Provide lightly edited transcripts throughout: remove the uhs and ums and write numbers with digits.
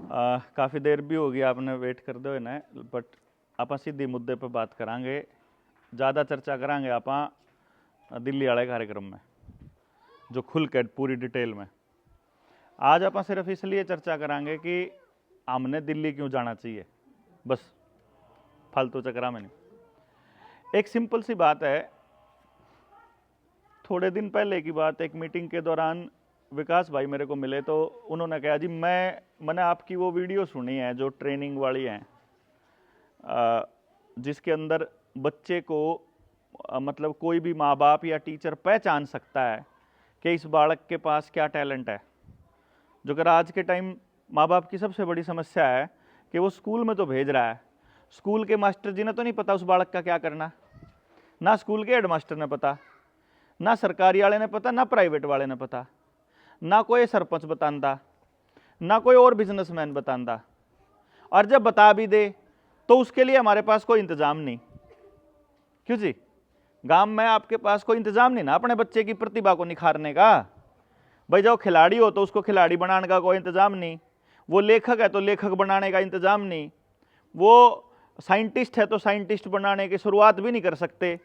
काफ़ी देर भी होगी आपने वेट कर दो ना, बट आप सीधी मुद्दे पर बात करांगे। ज़्यादा चर्चा करांगे आप दिल्ली वाले कार्यक्रम में, जो खुल के पूरी डिटेल में। आज आप सिर्फ इसलिए चर्चा करांगे कि हमने दिल्ली क्यों जाना चाहिए, बस फालतू चक्रा में नहीं। एक सिंपल सी बात है। थोड़े दिन पहले की बात, एक मीटिंग के दौरान विकास भाई मेरे को मिले तो उन्होंने कहा जी मैंने आपकी वो वीडियो सुनी है जो ट्रेनिंग वाली है, जिसके अंदर बच्चे को मतलब कोई भी माँ बाप या टीचर पहचान सकता है कि इस बालक के पास क्या टैलेंट है। जो कि आज के टाइम माँ बाप की सबसे बड़ी समस्या है कि वो स्कूल में तो भेज रहा है, स्कूल के मास्टर जी ने तो नहीं पता उस बालक का क्या करना, ना स्कूल के हेडमास्टर ने पता, ना सरकारी वाले ने पता, ना प्राइवेट वाले ने पता, ना कोई सरपंच बतांदा, ना कोई और बिजनेसमैन बतांदा। और जब बता भी दे तो उसके लिए हमारे पास कोई इंतजाम नहीं। क्यों जी? गांव में आपके पास कोई इंतजाम नहीं ना अपने बच्चे की प्रतिभा को निखारने का। भाई जब खिलाड़ी हो तो उसको खिलाड़ी बनाने का कोई इंतजाम नहीं, वो लेखक है तो लेखक बनाने का इंतजाम नहीं, वो साइंटिस्ट है तो साइंटिस्ट बनाने की शुरुआत भी नहीं कर सकते,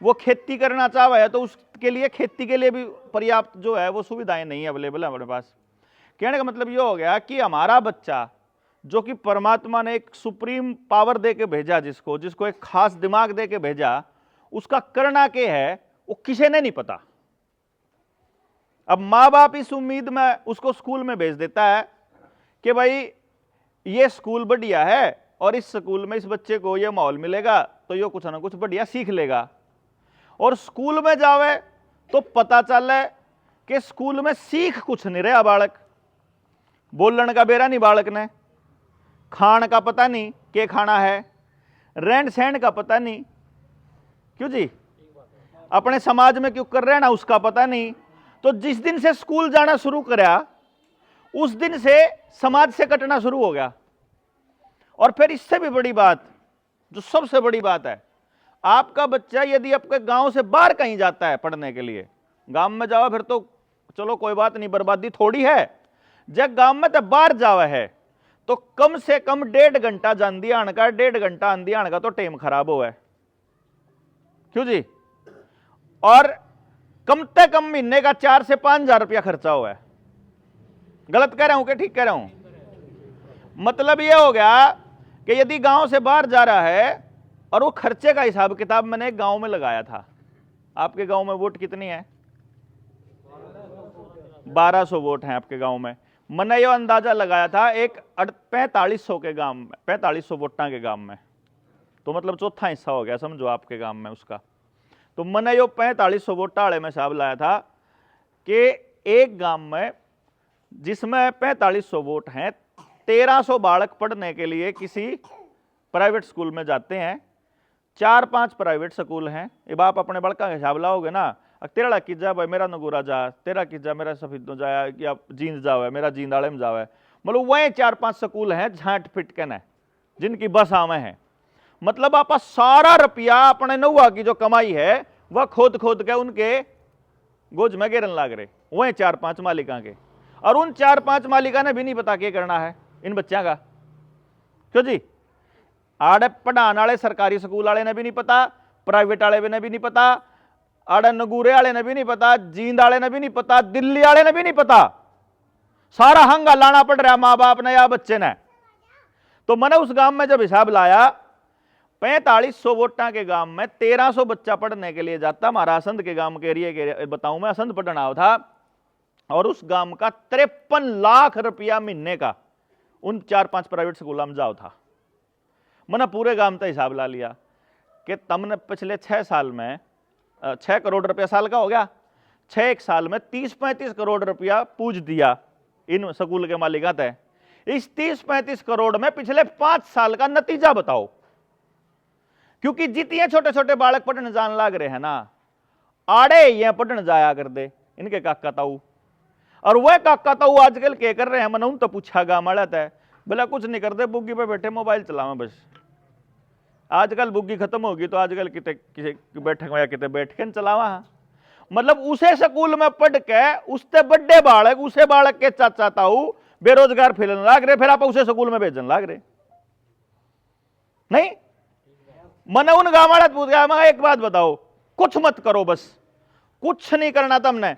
वो खेती करना चाह है तो उसके लिए खेती के लिए भी पर्याप्त जो है वो सुविधाएं नहीं अवेलेबल है हमारे पास। कहने का मतलब ये हो गया कि हमारा बच्चा जो कि परमात्मा ने एक सुप्रीम पावर दे के भेजा, जिसको एक खास दिमाग दे के भेजा, उसका करना के है वो किसी ने नहीं पता। अब माँ बाप इस उम्मीद में उसको स्कूल में भेज देता है कि भाई ये स्कूल बढ़िया है और इस स्कूल में इस बच्चे को ये माहौल मिलेगा तो ये कुछ ना कुछ बढ़िया सीख लेगा। और स्कूल में जावे तो पता चले कि स्कूल में सीख कुछ नहीं रहा बालक, बोलने का बेरा नहीं बालक ने, खान का पता नहीं के खाना है, रहन सहन का पता नहीं, क्यों जी, अपने समाज में क्यों कर रहे ना उसका पता नहीं। तो जिस दिन से स्कूल जाना शुरू करा उस दिन से समाज से कटना शुरू हो गया। और फिर इससे भी बड़ी बात, जो सबसे बड़ी बात है, आपका बच्चा यदि आपके गांव से बाहर कहीं जाता है पढ़ने के लिए, गांव में जाओ फिर तो चलो कोई बात नहीं, बर्बादी थोड़ी है। जब गांव में तो बाहर जावा है तो कम से कम 1.5 घंटा जांदी आने का, 1.5 घंटा आंधी आने का तो टाइम खराब हुआ है। क्यों जी? और कम से कम महीने का 4 से 5 हजार रुपया खर्चा हुआ है। गलत कह रहा हूं कि ठीक कह रहा हूं? मतलब यह हो गया कि यदि गांव से बाहर जा रहा है, और वो खर्चे का हिसाब किताब मैंने एक गांव में लगाया था। आपके गांव में वोट कितनी है? 1200 वोट हैं आपके गांव में। मैंने ये अंदाजा लगाया था एक 4500 के गांव में, 4500 वोटा के गांव में, तो मतलब चौथा हिस्सा हो गया समझो आपके गांव में उसका। तो मैंने यो 4500 वोटा वाले में हिसाब लाया था कि एक गांव में जिसमें 4500 वोट हैं, 1300 बालक पढ़ने के लिए किसी प्राइवेट स्कूल में जाते हैं। 4-5 प्राइवेट स्कूल हैं। अब आप अपने बड़का का हिसाब लाओगे ना, तेरा किजा भाई मेरा नगूरा जा, तेरा किजा मेरा सफेद जाया, या जींद जाओ है मेरा जींद आड़े में जाओ है। मतलब वही 4-5 स्कूल हैं झांट फिटकन है जिनकी बस आवे हैं। मतलब आप सारा रुपया अपने नौवा की जो कमाई है वह खोद खोद के उनके गोज में गिरन लाग रहे, वही 4-5 मालिका के। और उन 4-5 मालिका ने भी नहीं पता क्या करना है इन बच्चों का। क्यों जी? आड़े पढ़ाने वाले सरकारी स्कूल वाले ने भी नहीं पता, प्राइवेट वाले ने भी नहीं पता, आड़े नगूरे वाले ने भी नहीं पता, जींद वाले ने भी नहीं पता, दिल्ली वाले ने भी नहीं पता। सारा हंगा लाना पड़ रहा मां बाप ने या बच्चे ने। तो मैंने उस गांव में जब हिसाब लाया, 4500 वोटा के गांव में 1300 बच्चा पढ़ने के लिए जाता। हमारा असंध के गांव के एरिए के बताऊं मैं, असंध पढ़ना था, और उस गांव का 53 लाख रुपया महीने का उन 4-5 प्राइवेट स्कूल में जाओ था। मैंने पूरे गांव का हिसाब ला लिया कि तुमने पिछले 6 साल में 6 करोड़ रुपया साल का हो गया, 6 साल में 30-35 करोड़ रुपया पूज दिया इन स्कूल के मालिका तय। इस 30-35 करोड़ में पिछले 5 साल का नतीजा बताओ। क्योंकि जितने छोटे छोटे बालक पढ़ने जान लाग रहे हैं ना, आड़े ये पढ़ने जाया कर दे इनके काका ताऊ। और वह काका ताऊ आजकल क्या कर रहे हैं, मैंने उन तो पूछा गाँव वाला तय, बोला कुछ नहीं करते, बुग्गी पे बैठे मोबाइल चलावे बस। आजकल बुग्गी खत्म होगी तो आजकल किते किसी बैठक में या किते बैठ के चलावा। मतलब उसे स्कूल में पढ़ के उससे बड़े बालक, उसे बालक के चाचा ताऊ बेरोजगार फिरन लाग रहे, फिर आप उसे स्कूल में भेजन लाग रहे नहीं। मैंने उन गांव वाला पूछ गया, मैं एक बात बताओ, कुछ मत करो, बस कुछ नहीं करना तुमने,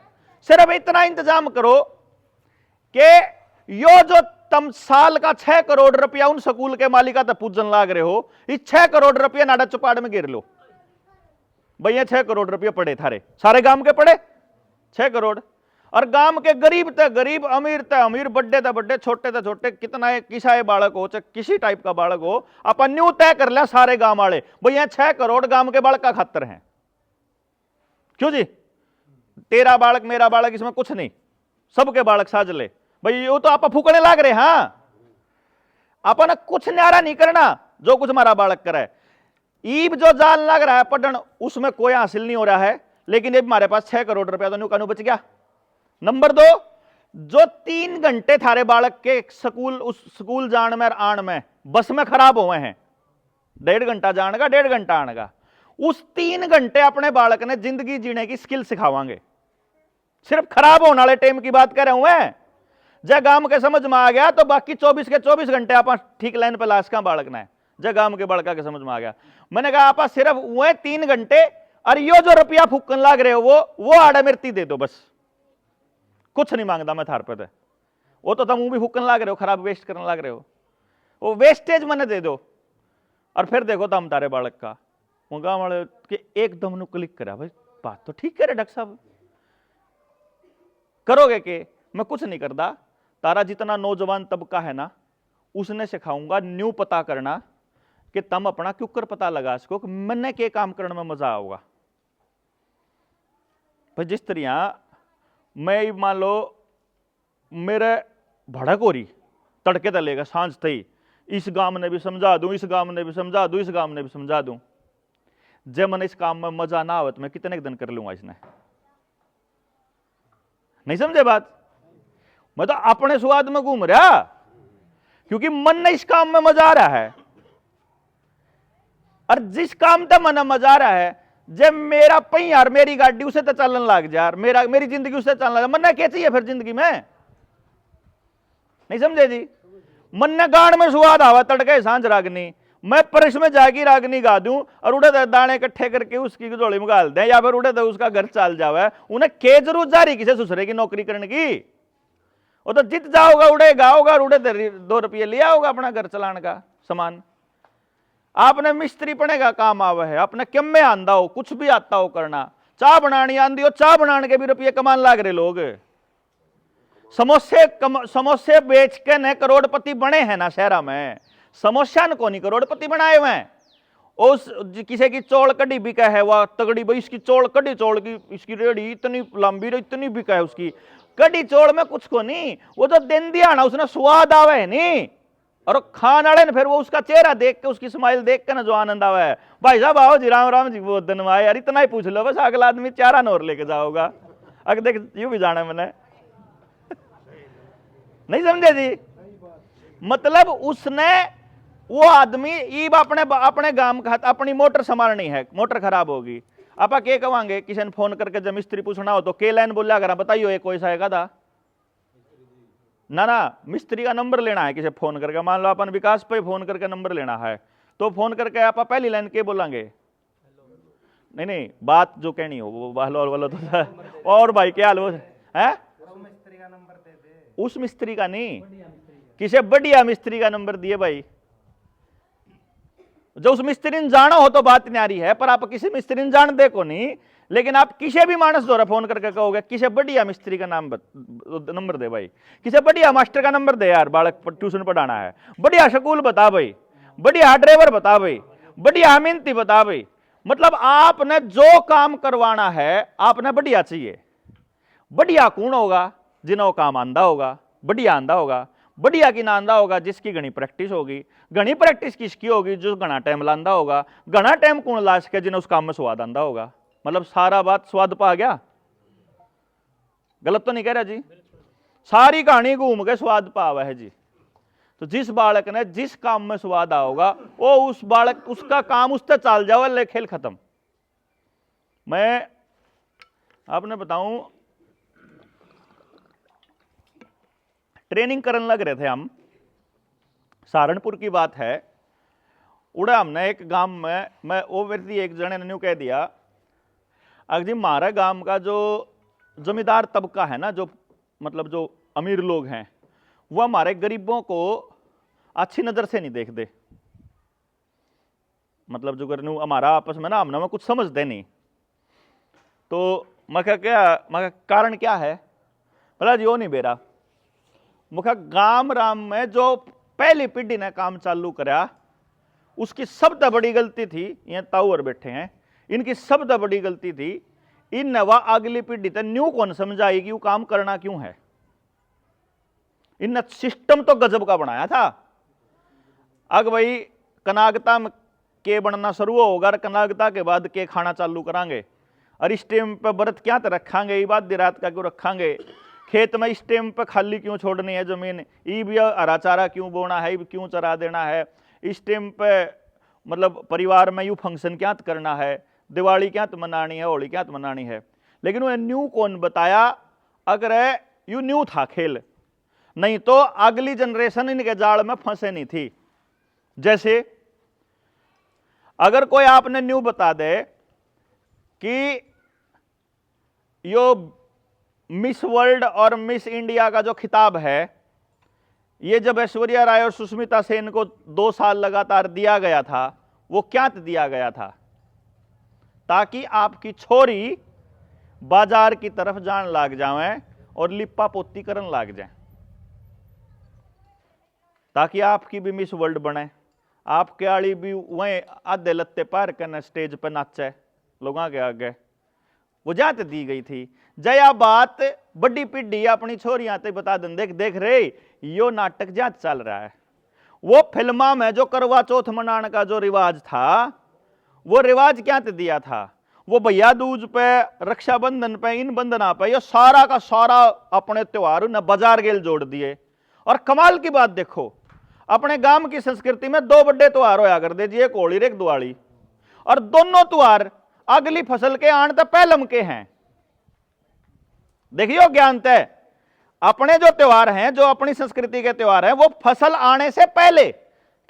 सिर्फ इतना इंतजाम करो कि यो जो तुम साल का 6 करोड़ रुपया उन स्कूल के मालिका तक पूजन लाग रहे हो, इस 6 करोड़ रुपया नाडा चुपाड़ में गिर लो। भैया 6 करोड़ रुपया पड़े थारे, सारे गांव के पड़े 6 करोड़, और गांव के गरीब ते गरीब, अमीर ते अमीर, बड्डे ते बड्डे, छोटे ते छोटे, कितना किसा बालक हो, चाहे किसी टाइप का बालक हो, अपन न्यू तय कर लिया सारे गांव वाले, भैया 6 करोड़ गांव के बालक का खातर हैं। क्यों जी? तेरा बालक मेरा बालक इसमें कुछ नहीं, सबके बालक साज ले भाई, वो तो आप फूकने लाग रहे। हाँ, अपन कुछ न्यारा नहीं करना, जो कुछ हमारा बालक करे। ईब जो जाल लग रहा है पढ़न, उसमें कोई हासिल नहीं हो रहा है, लेकिन ये हमारे पास 6 करोड़ रुपया तो न्यू कानू बच गया। नंबर 2, जो 3 घंटे थारे बालक के स्कूल, उस स्कूल जान में और आन में बस में खराब हुए हैं, 1.5 घंटा जाने का 1.5 घंटा आने का, उस 3 घंटे अपने बालक ने जिंदगी जीने की स्किल सिखावांगे। सिर्फ खराब होने वाले टाइम की बात कर रहे हुए, जब गांव के समझ में आ गया तो बाकी 24 के 24 घंटे आप ठीक लाइन पे लाश का बालक ना, जब गांव के बालका के समझ में आ गया। मैंने कहा आप सिर्फ वह 3 घंटे और यो जो रुपया फूकन लाग रहे हो वो आड़ा मिर्ती दे दो, बस कुछ नहीं मांगता मैं थार पे, वो तो तुम भी फूकन लाग रहे हो, खराब वेस्ट करने लाग रहे हो, वो वेस्टेज मैंने दे दो, और फिर देखो तुम तारे बालक का। वो गांव वाले के एकदम नु क्लिक करा, भाई बात तो ठीक करे डॉक्टर साहब, करोगे कि मैं कुछ नहीं करता, तारा जितना नौजवान तबका है ना, उसने सिखाऊंगा न्यू पता करना कि तुम अपना क्यों कर पता लगा इसको कि मैंने के काम करने में मजा आऊगा। भाई जिस तरह मैं मान लो मेरे भड़क हो रही, तड़के तलेगा सांझ थी, इस गांव ने भी समझा दूं, इस गांव ने भी समझा दूं, इस गांव ने भी समझा दूं, जब मैंने इस काम में मजा ना आवत मैं कितने दिन कर लूंगा इसने, नहीं समझे बात? मैं तो अपने स्वाद में घूम रहा, क्योंकि मन ने इस काम में मजा आ रहा है, और जिस काम तक मन मजा आ रहा है, जब मेरा पहियार मेरी गाड़ी उसे तो चलन लग जा, मेरी जिंदगी उससे चलने लग, मन ने क्या चाहिए फिर जिंदगी में, नहीं समझे जी? मन ने गाड़ में स्वाद आवा तड़के सांझ रागनी, मैं परस में जागी रागनी गा दूं और उड़े दाने इकट्ठे करके उसकी झोली में गाल दें, या फिर उड़े तो उसका घर चल जावे, उन्हें के जरूर जारी किसे ससुरे की नौकरी करने की, वो तो जित जाओगा उड़ेगा होगा, उड़े 2 रुपये लिया होगा अपना घर चलाने का सामान। आपने मिस्त्री पने का काम आवे है, अपने किम में आंदा हो, कुछ भी आता हो करना, चाह बनानी आंदी हो, चाह बनाने के भी रुपये कमान लाग रहे लोग, समोसे बेच के न करोड़पति बने हैं ना शहरा में, समोसा न को नहीं करोड़पति बनाए हुए हैं। उस किसी की चौड़ कड़ी बिका है, वह तगड़ी भाई इसकी चौड़ कड़ी चौड़ की, इसकी रेडी इतनी लंबी इतनी बिका है, उसकी कड़ी चौड़ में कुछ को नहीं, वो तो दिन दिया ना उसने स्वाद आवे है नहीं, और खान वाले ने फिर वो उसका चेहरा देख के, उसकी स्माइल देख के ना जो आनंद आवे है, भाई साहब आओ जी, राम राम जी, बहुत दिन आए यार, इतना ही पूछ लो बस, अगला आदमी 4 आना और लेके जाओगा, अगर देख यूं भी जाना मैंने नहीं समझे जी? मतलब उसने वो आदमी ईब अपने गांव का अपनी मोटर संभालनी है, मोटर खराब होगी, आप के कहेंगे किसी ने फोन करके जब मिस्त्री पूछना हो तो के लाइन बोला करा, बताइए कोई सा है था ना, मिस्त्री का नंबर लेना है किसी फोन करके, मान लो अपन विकास पे फोन करके नंबर लेना है, तो फोन करके आप पहली लाइन के बोलेंगे, नहीं बात जो कहनी हो वो हेलो हेलो तो और भाई क्या हाल वो है, उस मिस्त्री का नहीं, किसी बढ़िया मिस्त्री का नंबर दिए भाई, जो उस मिस्त्री ने जाना हो तो बात न्यारी है, पर आप किसी मिस्त्री ने जान दे को नहीं, लेकिन आप किसी भी मानस द्वारा फोन करके कहोगे किसी बढ़िया मिस्त्री का नंबर दे भाई, किसी बढ़िया मास्टर का नंबर दे यार, बालक ट्यूशन पढ़ाना है, बढ़िया स्कूल बता भाई, बढ़िया ड्राइवर बता भाई, बढ़िया मेहनती बता भाई, मतलब आपने जो काम करवाना है आपने बढ़िया चाहिए। बढ़िया कौन होगा? जिन्हों काम आंदा होगा, बढ़िया आंदा होगा, बढ़िया की ना आंदा होगा जिसकी घनी प्रैक्टिस होगी, घनी प्रैक्टिस किसकी होगी? जो घना टाइम लांदा होगा, घना टाइम कौन ला सके? जिन्हें उस काम में स्वाद आंदा होगा। मतलब सारा बात स्वाद पा गया, गलत तो नहीं कह रहा जी? सारी कहानी घूम के स्वाद पा हुआ है जी। तो जिस बालक ने जिस काम में स्वाद आओगा वो उस बालक उसका काम उससे चाल जाओ, ले खेल खत्म। मैं आपने बताऊं ट्रेनिंग करने लग रहे थे हम, सहारनपुर की बात है। उड़ा हमने एक गांव में, मैं वो व्यक्ति एक जने ने न्यू कह दिया, अगर जी हमारे गांव का जो जमींदार तबका है ना, जो मतलब जो अमीर लोग हैं, वो हमारे गरीबों को अच्छी नजर से नहीं देखते। मतलब जो करने हमारा आपस में ना हमने में कुछ समझते नहीं। तो मैं क्या कारण क्या है? भला जी वो नहीं बेरा मुखा गांव राम में जो पहली पीढ़ी ने काम चालू करा, उसकी सबसे बड़ी गलती थी, ये ताऊर बैठे हैं, इनकी सबसे बड़ी गलती थी, इन नवा अगली पीढ़ी तक न्यू कौन समझाई कि वो काम करना क्यों है। इन सिस्टम तो गजब का बनाया था। अग भाई कनागता के बनना शुरू होगा, कनागता के बाद के खाना चालू करांगे, और इस टाइम पे व्रत क्या तो रखांगे, ये बात रात का क्यों रखांगे, खेत में इस टाइम पे खाली क्यों छोड़नी है जमीन, ये भी हरा चारा क्यों बोना है, क्यों चरा देना है, इस टाइम पे मतलब परिवार में यूँ फंक्शन क्या करना है, दिवाली क्या मनानी है, होली क्या मनानी है। लेकिन वो न्यू कौन बताया? अगर यू न्यू था खेल, नहीं तो अगली जनरेशन इनके जाल में फंसे नहीं थी। जैसे अगर कोई आपने न्यू बता दे कि यो मिस वर्ल्ड और मिस इंडिया का जो खिताब है, ये जब ऐश्वर्या राय और सुष्मिता सेन को 2 साल लगातार दिया गया था, वो क्या दिया गया था? ताकि आपकी छोरी बाजार की तरफ जान लाग जाए और लिप्पा पोती करन लाग जाए, ताकि आपकी भी मिस वर्ल्ड बने, आपके आड़ी भी वहीं आधे लत्ते पार करने स्टेज पर नाचे लोगों के आगे। वो जात दी गई थी। जया बात बड़ी पीढ़ी अपनी छोरियां तक बता दें, देख देख रे यो नाटक जात चल रहा है। वो फिल्मा में जो करवा चौथ मनाने का जो रिवाज था, वो रिवाज क्या दिया था? वो भैया दूज पे, रक्षाबंधन पे, इन बंधना पे, ये सारा का सारा अपने त्योहार न बाजार गेल जोड़ दिए। और कमाल की बात देखो, अपने गांव की संस्कृति में 2 बड़े त्योहार होया कर दे जी, एक होली एक दिवाली, और दोनों त्योहार अगली फसल के आने तक पहलम के हैं। देखियो ज्ञान तय, अपने जो त्योहार हैं, जो अपनी संस्कृति के त्योहार हैं, वो फसल आने से पहले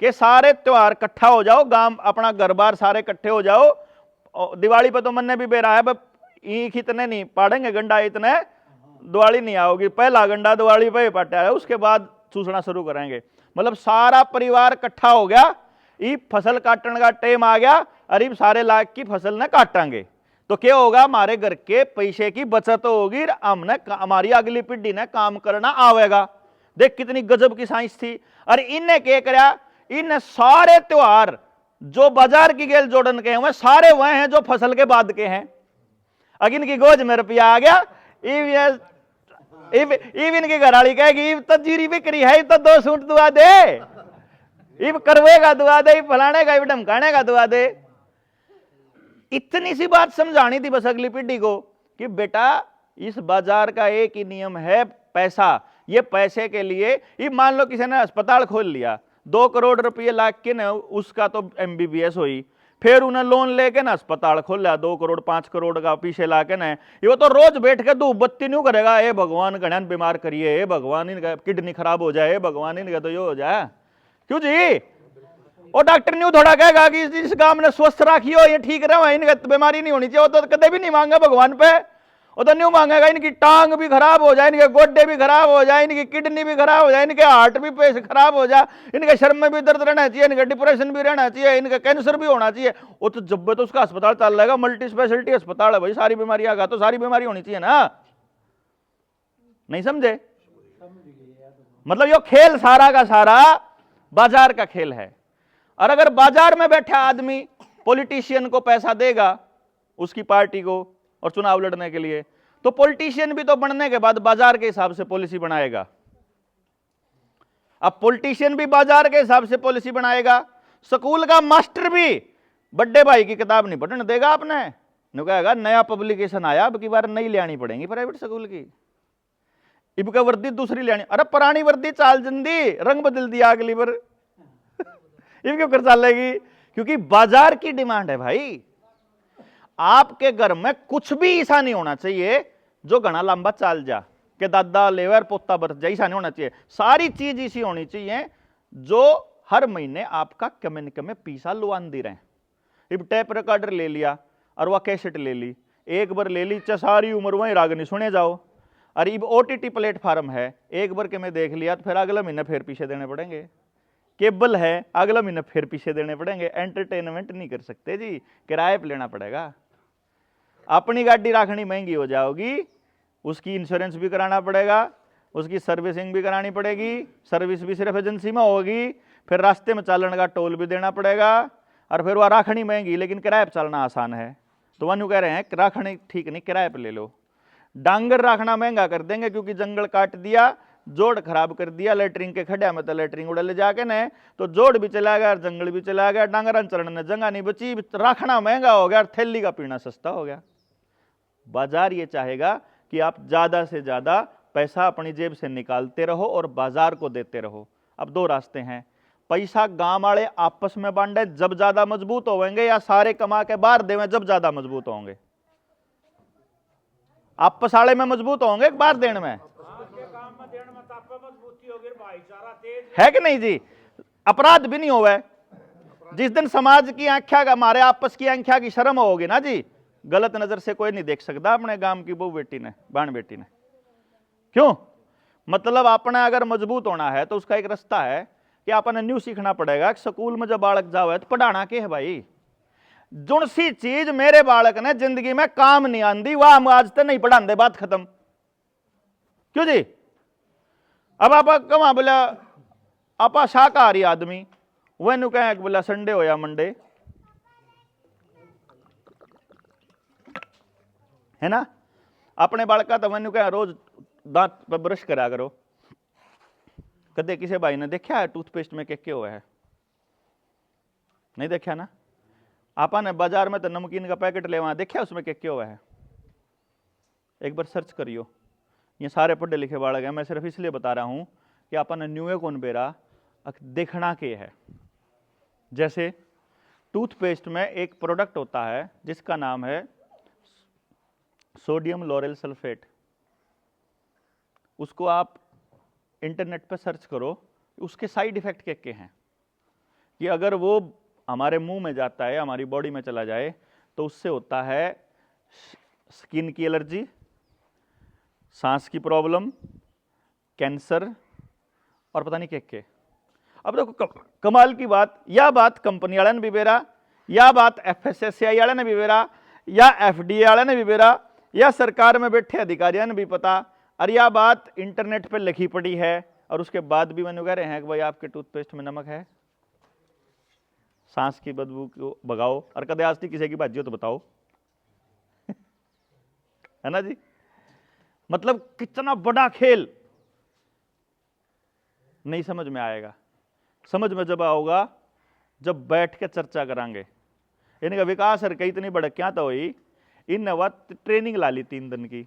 के सारे त्योहार इकट्ठा हो जाओ, गांव अपना घर बार सारे इकट्ठे हो जाओ। दिवाली पर तो मन ने भी बेरा है, ईख इतने नहीं पाड़ेंगे गंडा, इतने दिवाली नहीं आओगी, पहला गंडा दिवाली पे पटा है, उसके बाद चूसना शुरू करेंगे। मतलब सारा परिवार इकट्ठा हो गया, ये फसल काटने का टाइम आ गया, अरे सारे लाख की फसल ने काटेंगे, तो क्या होगा? हमारे घर के पैसे की बचत होगी, हमने हमारी अगली पीढ़ी ने काम करना आवेगा। देख कितनी गजब की साइंस थी। और इनने क्या करा? इन सारे त्योहार जो बाजार की गेल जोड़न के हैं, सारे वह हैं जो फसल के बाद के हैं। अगिन की गोज में रुपया आ गया, इनकी घराली कहेगी तो जीरी बिक्री है, तो 2 सूट दुआ दे, इब करवेगा दुआ दे, फलाने का ढमकाने का दुआ दे। इतनी सी बात समझानी थी बस अगली पीढ़ी को कि बेटा इस बाजार का एक ही नियम है, पैसा। ये पैसे के लिए, ये मान लो किसी ने अस्पताल खोल लिया, 2 करोड़ रुपये लाख के ना, उसका तो MBBS हुई, फिर उन्हें लोन लेके ना अस्पताल खोल लिया 2 करोड़ 5 करोड़ का पीछे ला के ना, वो तो रोज बैठ के धूप बत्ती नहीं करेगा, ए भगवान गणन बीमार करिए, ए भगवान इनका किडनी खराब हो जाए, ए भगवान इनका तो ये हो जाए। क्यों जी? और डॉक्टर न्यू थोड़ा कहेगा कि इस गांव ने स्वस्थ राखियो, ये ठीक रहो, इनका बीमारी नहीं होनी चाहिए, वो तो कदे भी नहीं मांगा भगवान पे। वो तो न्यू मांगेगा इनकी टांग भी खराब हो जाए, इनके गोड्डे भी खराब हो जाए, इनकी किडनी भी खराब हो जाए, इनके हार्ट भी पेश खराब हो जाए, इनके शर्म में भी दर्द रहना चाहिए, इनका डिप्रेशन भी रहना चाहिए, इनका कैंसर भी होना चाहिए। वो तो जब तो उसका अस्पताल चल रहेगा, मल्टी स्पेशलिटी अस्पताल है भाई, सारी बीमारी आगा तो सारी बीमारी होनी चाहिए ना। नहीं समझे? मतलब ये खेल सारा का सारा बाजार का खेल है। और अगर बाजार में बैठा आदमी पॉलिटिशियन को पैसा देगा उसकी पार्टी को और चुनाव लड़ने के लिए, तो पॉलिटिशियन भी तो बनने के बाद बाजार के हिसाब से पॉलिसी बनाएगा। अब पॉलिटिशियन भी बाजार के हिसाब से पॉलिसी बनाएगा। स्कूल का मास्टर भी बड़े भाई की किताब नहीं पढ़ने देगा आपने, नहीं कहेगा नया पब्लिकेशन आया, अब की बार नई लेनी पड़ेगी प्राइवेट स्कूल की, इब का वर्दी दूसरी लेनी, अरे पुरानी वर्दी चाल जंदी रंग बदल दिया अगली बार इब क्यों कर चलेगी? क्योंकि बाजार की डिमांड है भाई। आपके घर में कुछ भी ऐसा नहीं होना चाहिए जो घना लंबा चाल जा, कि दादा लेवर पोता बरत जाए, ऐसा नहीं होना चाहिए। सारी चीज इसी होनी चाहिए जो हर महीने आपका कम न कम पैसा लुआन दे रहे हैं। अब टेप रिकॉर्डर ले लिया और वह कैसेट ले ली, एक बार ले ली, सारी उम्र वहीं रागनी सुने जाओ। और अब OTT प्लेटफॉर्म है, एक बार के मैं देख लिया तो फिर अगला महीना फिर पीछे देने पड़ेंगे। केबल है, अगला महीना फिर पीछे देने पड़ेंगे। एंटरटेनमेंट नहीं कर सकते जी, किराए पर लेना पड़ेगा। अपनी गाड़ी रखनी महंगी हो जाओगी, उसकी इंश्योरेंस भी कराना पड़ेगा, उसकी सर्विसिंग भी करानी पड़ेगी, सर्विस भी सिर्फ एजेंसी में होगी, फिर रास्ते में चलने का टोल भी देना पड़ेगा, और फिर वह राखनी महंगी, लेकिन किराए पर चलना आसान है। तो वह कह रहे हैं राखनी ठीक नहीं, किराए पर ले लो। डांगर रखना महंगा कर देंगे क्योंकि जंगल काट दिया, जोड़ खराब कर दिया, लेटरिंग के खड्या में तो लेटरिंग उड़ा ले जाके ने, तो जोड़ भी चला गया और जंगल भी चला गया, डांगर चरण ने जगह नहीं बची, रखना महंगा हो गया और थैली का पीना सस्ता हो गया। बाजार ये चाहेगा कि आप ज्यादा से ज्यादा पैसा अपनी जेब से निकालते रहो और बाजार को देते रहो। अब दो रास्ते हैं, पैसा गांव वाले आपस में बांटे जब ज्यादा मजबूत होंगे, या सारे कमा के बाहर देवें जब ज्यादा मजबूत होंगे। आपस वाले में मजबूत होंगे बाहर देने में, है कि नहीं जी? अपराध भी नहीं होगा। जिस दिन समाज की आंख्या, हमारे आपस की आंख्या की शर्म होगी ना जी, गलत नजर से कोई नहीं देख सकता अपने गांव की बहू बेटी ने, बहन बेटी ने। क्यों? मतलब अपने अगर मजबूत होना है तो उसका एक रास्ता है कि आपने न्यू सीखना पड़ेगा। स्कूल में जब बालक जावे तो पढ़ाना क्या है भाई? जुन सी चीज मेरे बालक ने जिंदगी में काम नहीं आंदी, वह हम आज तक नहीं पढ़ाते, बात खत्म। क्यों जी? अब आप कमा बोला आप शाकाहारी आदमी, वह नु कहे बोला संडे हो या मंडे, है ना? अपने बालका तो मैंने कहा रोज दांत पर ब्रश करा करो। कदे किसी भाई ने देखा है टूथपेस्ट में क्या हुआ है? नहीं देखा ना? आपा ने बाजार में तो नमकीन का पैकेट ले वहां देखा उसमें क्या हुआ है? एक बार सर्च करियो। ये सारे पढ़े लिखे बालक हैं, मैं सिर्फ इसलिए बता रहा हूं कि आपा ने न्यूए कौन बेरा देखना के है। जैसे टूथपेस्ट में एक प्रोडक्ट होता है जिसका नाम है सोडियम लोरेल सल्फेट। उसको आप इंटरनेट पर सर्च करो, उसके साइड इफेक्ट क्या हैं कि अगर वो हमारे मुंह में जाता है, हमारी बॉडी में चला जाए, तो उससे होता है स्किन की एलर्जी, सांस की प्रॉब्लम, कैंसर और पता नहीं क्या। अब देखो कमाल की बात, या बात कंपनी वाले ने भी बेरा, या बात FSSAI वाले ने भी बेरा, या FDA वाले ने भी बेरा, या सरकार में बैठे अधिकारियों ने भी पता, और यह बात इंटरनेट पर लिखी पड़ी है, और उसके बाद भी मैंने कह रहे हैं कि भाई आपके टूथपेस्ट में नमक है, सांस की बदबू को भगाओ। और कदे आज किसी की बात हो तो बताओ है ना जी? मतलब कितना बड़ा खेल नहीं समझ में आएगा। समझ में जब आओगा जब बैठ के चर्चा करांगे। इनका विकास है कई इतनी बड़ा क्या तो हुई, इन वक्त ट्रेनिंग ला ली 3 दिन की,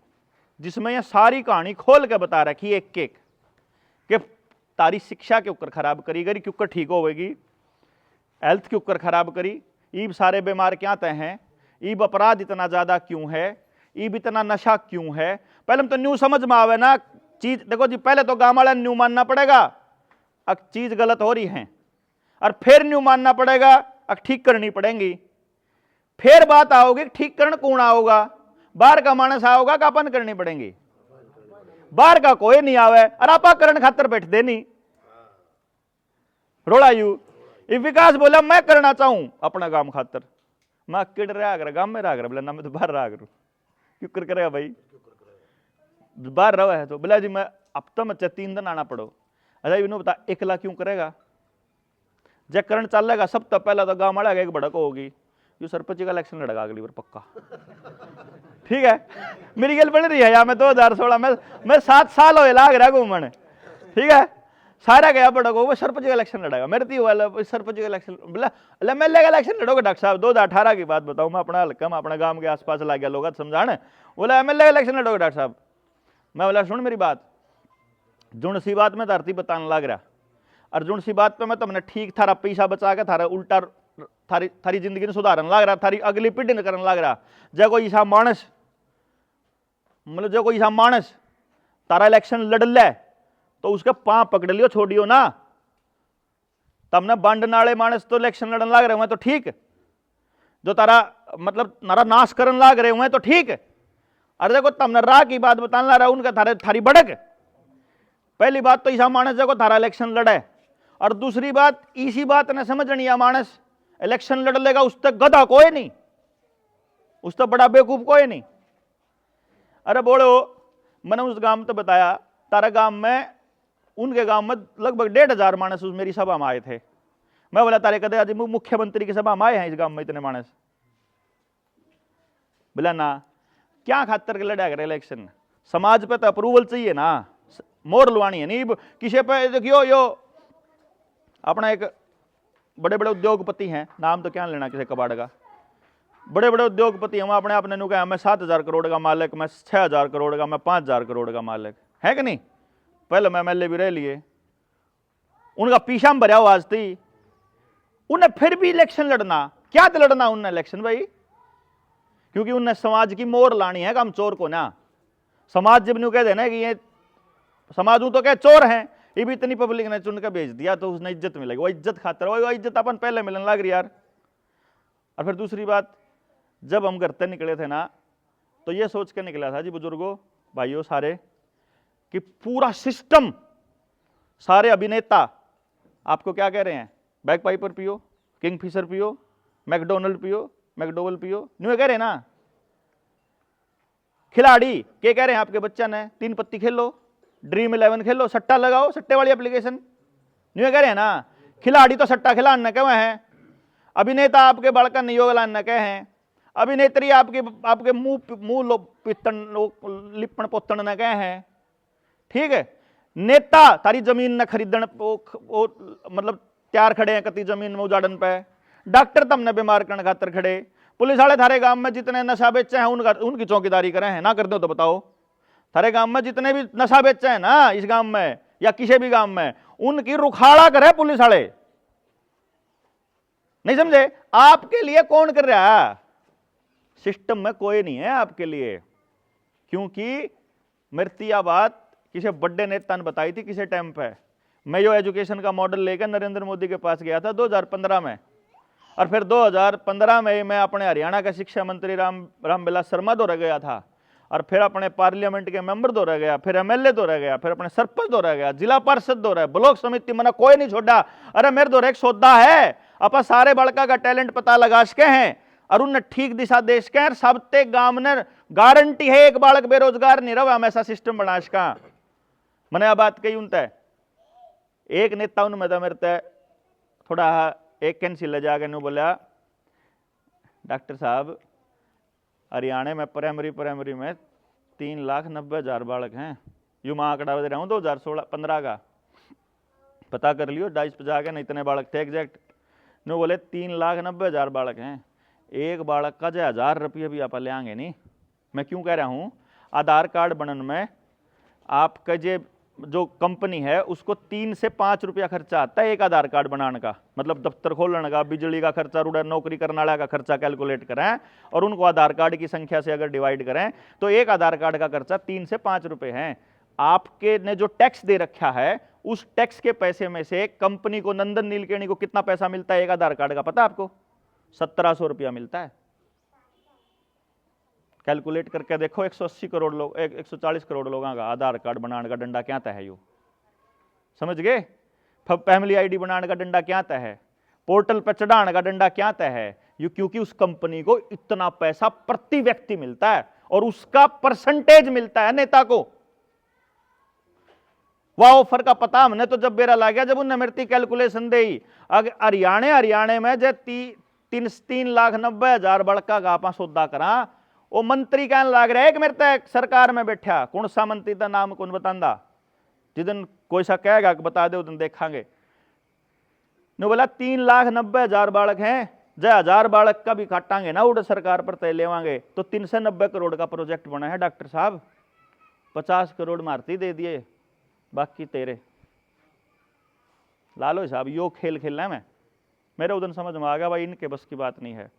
जिसमें यह सारी कहानी खोल के बता रखी एक एक कि तारी शिक्षा के ऊपर खराब करी गई, क्यों कर ठीक होगी, हेल्थ के ऊपर खराब करी, ईब सारे बीमार क्या तय हैं, ईब अपराध इतना ज्यादा क्यों है, ईब इतना नशा क्यों है। पहले तो न्यू समझ में आवे ना चीज। देखो जी, पहले तो गांव वाला न्यू मानना पड़ेगा अब चीज गलत हो रही है, और फिर न्यू मानना पड़ेगा अब ठीक करनी पड़ेगी। फिर बात आओगी ठीक करना कौन आओगा? बाहर का मानस आओगा कि अपन करनी पड़ेगी? बाहर का कोई नहीं आवे, और आपा करण खातर बैठ दे नहीं रोड़ा यू। विकास बोला मैं करना चाहूं अपना काम खातर, मैं किड रहा कर गांव में रहा कर, बोला ना मैं तो बाहर रहा करूं। क्यों कर करेगा भाई? बाहर रहा है तो बोला जी मैं अब तो मैं 3 दिन आना पड़ो। अच्छा इन्हों बता एकला क्यों करेगा? जब करण चलेगा सब तो पहला तो गांव वाला एक भड़क होगी, यू सरपंच का इलेक्शन लड़ेगा अगली बार पक्का। ठीक है, मेरी गल बन रही है यार। मैं 2016 में मैं 7 साल हो लाग रहा घूमन, ठीक है, सारा गया बड़ा को सरपंच का इलेक्शन लड़ेगा मेरे थी वाला सरपंच का इलेक्शन, बोला MLA का इलेक्शन लड़ोगे डॉक्टर साहब? 2018 की बात बताऊं मैं, अपना हल्का में अपने गांव के आसपास ला गया लोग समझाने, बोला MLA का इलेक्शन लड़ोगे डॉक्टर साहब? मैं बोला सुन मेरी बात, जुन सी बात में धरती बताने लग रहा, और जुन सी बात पे मैं तुमने ठीक थारा पैसा बचा के थारा उल्टा थारी जिंदगी ने सुधारन लग रहा, थारी अगली पीढ़ी ने करने लग रहा। जब कोई ऐसा मानस, मतलब जो कोई ऐसा मानस तारा इलेक्शन लड़ ले तो उसके पांव पकड़ लियो, छोड़ियो ना। तमने बंड नाले मानस तो इलेक्शन लड़न लाग रहे हुए तो ठीक, जो तारा मतलब नारा नाश करन लाग रहे हुए तो ठीक। अरे देखो तमने राह की बात बताने ला रहा उनका थारी बड़क। पहली बात तो ऐसा मानस देखो थारा इलेक्शन लड़े, और दूसरी बात इसी बात ने समझनी है मानस इलेक्शन लड़ लेगा उस तक गधा कोई नहीं, उस तक बड़ा बेवकूफ कोई नहीं। अरे बोलो मैंने उस गांव में तो बताया, तारा गांव में उनके गांव में लगभग 1,500 मानस उस मेरी सभा में आए थे। मैं बोला तारे कदे आज मुख्यमंत्री की सभा में आए हैं इस गांव में इतने मानस? बोला ना, क्या खातर के लड़ा करे इलेक्शन? समाज पे तो अप्रूवल चाहिए ना, मोर लुआनी है नहीं किसी पे। देखियो यो अपना एक बड़े बड़े उद्योगपति हैं, नाम तो क्या लेना किसी कबाड़ का, बड़े बड़े उद्योगपति हम अपने आपने नु कहा मैं 7,000 करोड़ का मालिक, मैं 6,000 करोड़ का, मैं 5,000 करोड़ का मालिक है कि नहीं। पहले मैं MLA भी रह लिए, उनका पीछा में भरा आज थी, उन्हें फिर भी इलेक्शन लड़ना, क्या तो लड़ना उन्हें इलेक्शन भाई, क्योंकि उन्हें समाज की मोर लानी है काम चोर को ना। समाज जब न्यू कह देना कि ये समाज तो क्या चोर हैं, ये भी इतनी पब्लिक ने चुन के भेज दिया तो उसने इज्जत मिलेगी, वो इज्जत खातर वो इज्जत अपन पहले मिलने लग रही यार। और फिर दूसरी बात, जब हम घर से निकले थे ना तो ये सोच के निकला था जी बुजुर्गों भाइयों सारे, कि पूरा सिस्टम, सारे अभिनेता आपको क्या कह रहे हैं, बैक पाइपर पियो, किंगफिशर पियो, मैकडोनल्ड पियो, मैकडोवल पियो, न्यू कह रहे हैं ना। खिलाड़ी क्या कह रहे हैं आपके बच्चा ने, 3 पत्ती खेलो, ड्रीम 11 खेलो, सट्टा लगाओ, सट्टे वाली एप्लीकेशन, न्यू कह रहे हैं ना। खिलाड़ी तो सट्टा खिलाने कहे हैं, अभिनेता आपके बड़का नियोग लाने कहे हैं, अभिनेत्री आपके मुंह लिपण पोतन न कहे हैं, ठीक है। नेता तारी जमीन न खरीदन मतलब तैयार खड़े हैं, कति जमीन में उजाड़न पे। डॉक्टर तमने बीमार करने खातर खड़े, पुलिस वाले थारे गांव में जितने नशा बेचे हैं उनकी चौकीदारी करें हैं ना, कर दो तो बताओ। थारे गांव में जितने भी नशा बेचे हैं ना इस गांव में या किसी भी गांव में, उनकी रुखाड़ा करे पुलिस वाले, नहीं समझे। आपके लिए कौन कर रहा है? सिस्टम में कोई नहीं है आपके लिए, क्योंकि मृत्यु बात किसी बड़े नेता ने बताई थी किसी टाइम पे। मैं जो एजुकेशन का मॉडल लेकर नरेंद्र मोदी के पास गया था 2015 में, और फिर 2015 में मैं अपने हरियाणा का शिक्षा मंत्री रामविलास शर्मा दौरा गया था, और फिर अपने पार्लियामेंट के मेंबर दौरा गया, फिर MLA दौरा गया, फिर अपने सरपंच दौरा गया, जिला पार्षद दौरा, ब्लॉक समिति, मना कोई नहीं छोड़ा। अरे मेरे दौरे एक सौदा है, अपन सारे बड़का का टैलेंट पता लगा सके हैं और उन्हें ठीक दिशा दे सके। सबते गांव ने गारंटी है एक बालक बेरोजगार नहीं रहा, हमेशा सिस्टम बना सका। मैंने यह बात कही उनते एक नेता उनमें तो मेरे थोड़ा एक कैंसिल जाके नु बोला, डॉक्टर साहब हरियाणा में प्राइमरी में 3,90,000 बालक हैं, यू मैं आंकड़ा दे रहा हूँ 2016-15 का, पता कर लियो, डाइस पे जाके नहीं इतने बालक थे एग्जैक्ट। नो बोले 3,90,000 बालक हैं, एक बालक का 1,000 रुपये भी आप ले आएंगे नहीं। मैं क्यों कह रहा हूँ, आधार कार्ड बनने में आपका जो कंपनी है उसको 3 से 5 रुपया खर्चा आता है एक आधार कार्ड बनाने का, मतलब दफ्तर खोलने का, बिजली का खर्चा, रूढ़ नौकरी करने वाला का खर्चा कैलकुलेट करें और उनको आधार कार्ड की संख्या से अगर डिवाइड करें तो एक आधार कार्ड का खर्चा 3 से 5 रुपए है। आपके ने जो टैक्स दे रखा है उस टैक्स के पैसे में से कंपनी को, नंदन नीलकेणी को कितना पैसा मिलता है एक आधार कार्ड का, पता है आपको? 1,700 रुपया मिलता है। कैलकुलेट करके देखो, 180 करोड़ लोग, 140 करोड़ लोगों का आधार कार्ड बनाने का डंडा क्या तय है, यू समझ गए? फैमिली आईडी बनाने का डंडा क्या तय है, पोर्टल पर चढ़ाने का डंडा क्या तय है, यू क्योंकि उस कंपनी को इतना पैसा प्रति व्यक्ति मिलता है और उसका परसेंटेज मिलता है नेता को। वह ऑफर का पता हमने तो जब बेरा ला गया जब उन्हें मेरी कैलकुलेशन दी। अगर हरियाणा में जो 3,90,000 बड़का का आप सौदा करा, वो मंत्री कहने लग रहा है कि मेरे तक सरकार में बैठा, कौन सा मंत्री का नाम कौन बतांदा, जिदन कोई सा कहेगा कि बता दे उदन देखांगे। ने बोला 3,90,000 बालक हैं, 1,000 बालक का भी काटांगे ना उड़ सरकार पर तय लेवांगे तो 390 करोड़ का प्रोजेक्ट बना है डॉक्टर साहब। 50 करोड़ मारती दे दिए, बाकी तेरे लालो साहब। यो खेल खेलना है। मेरे उदन समझ में आ गया भाई इनके बस की बात नहीं है।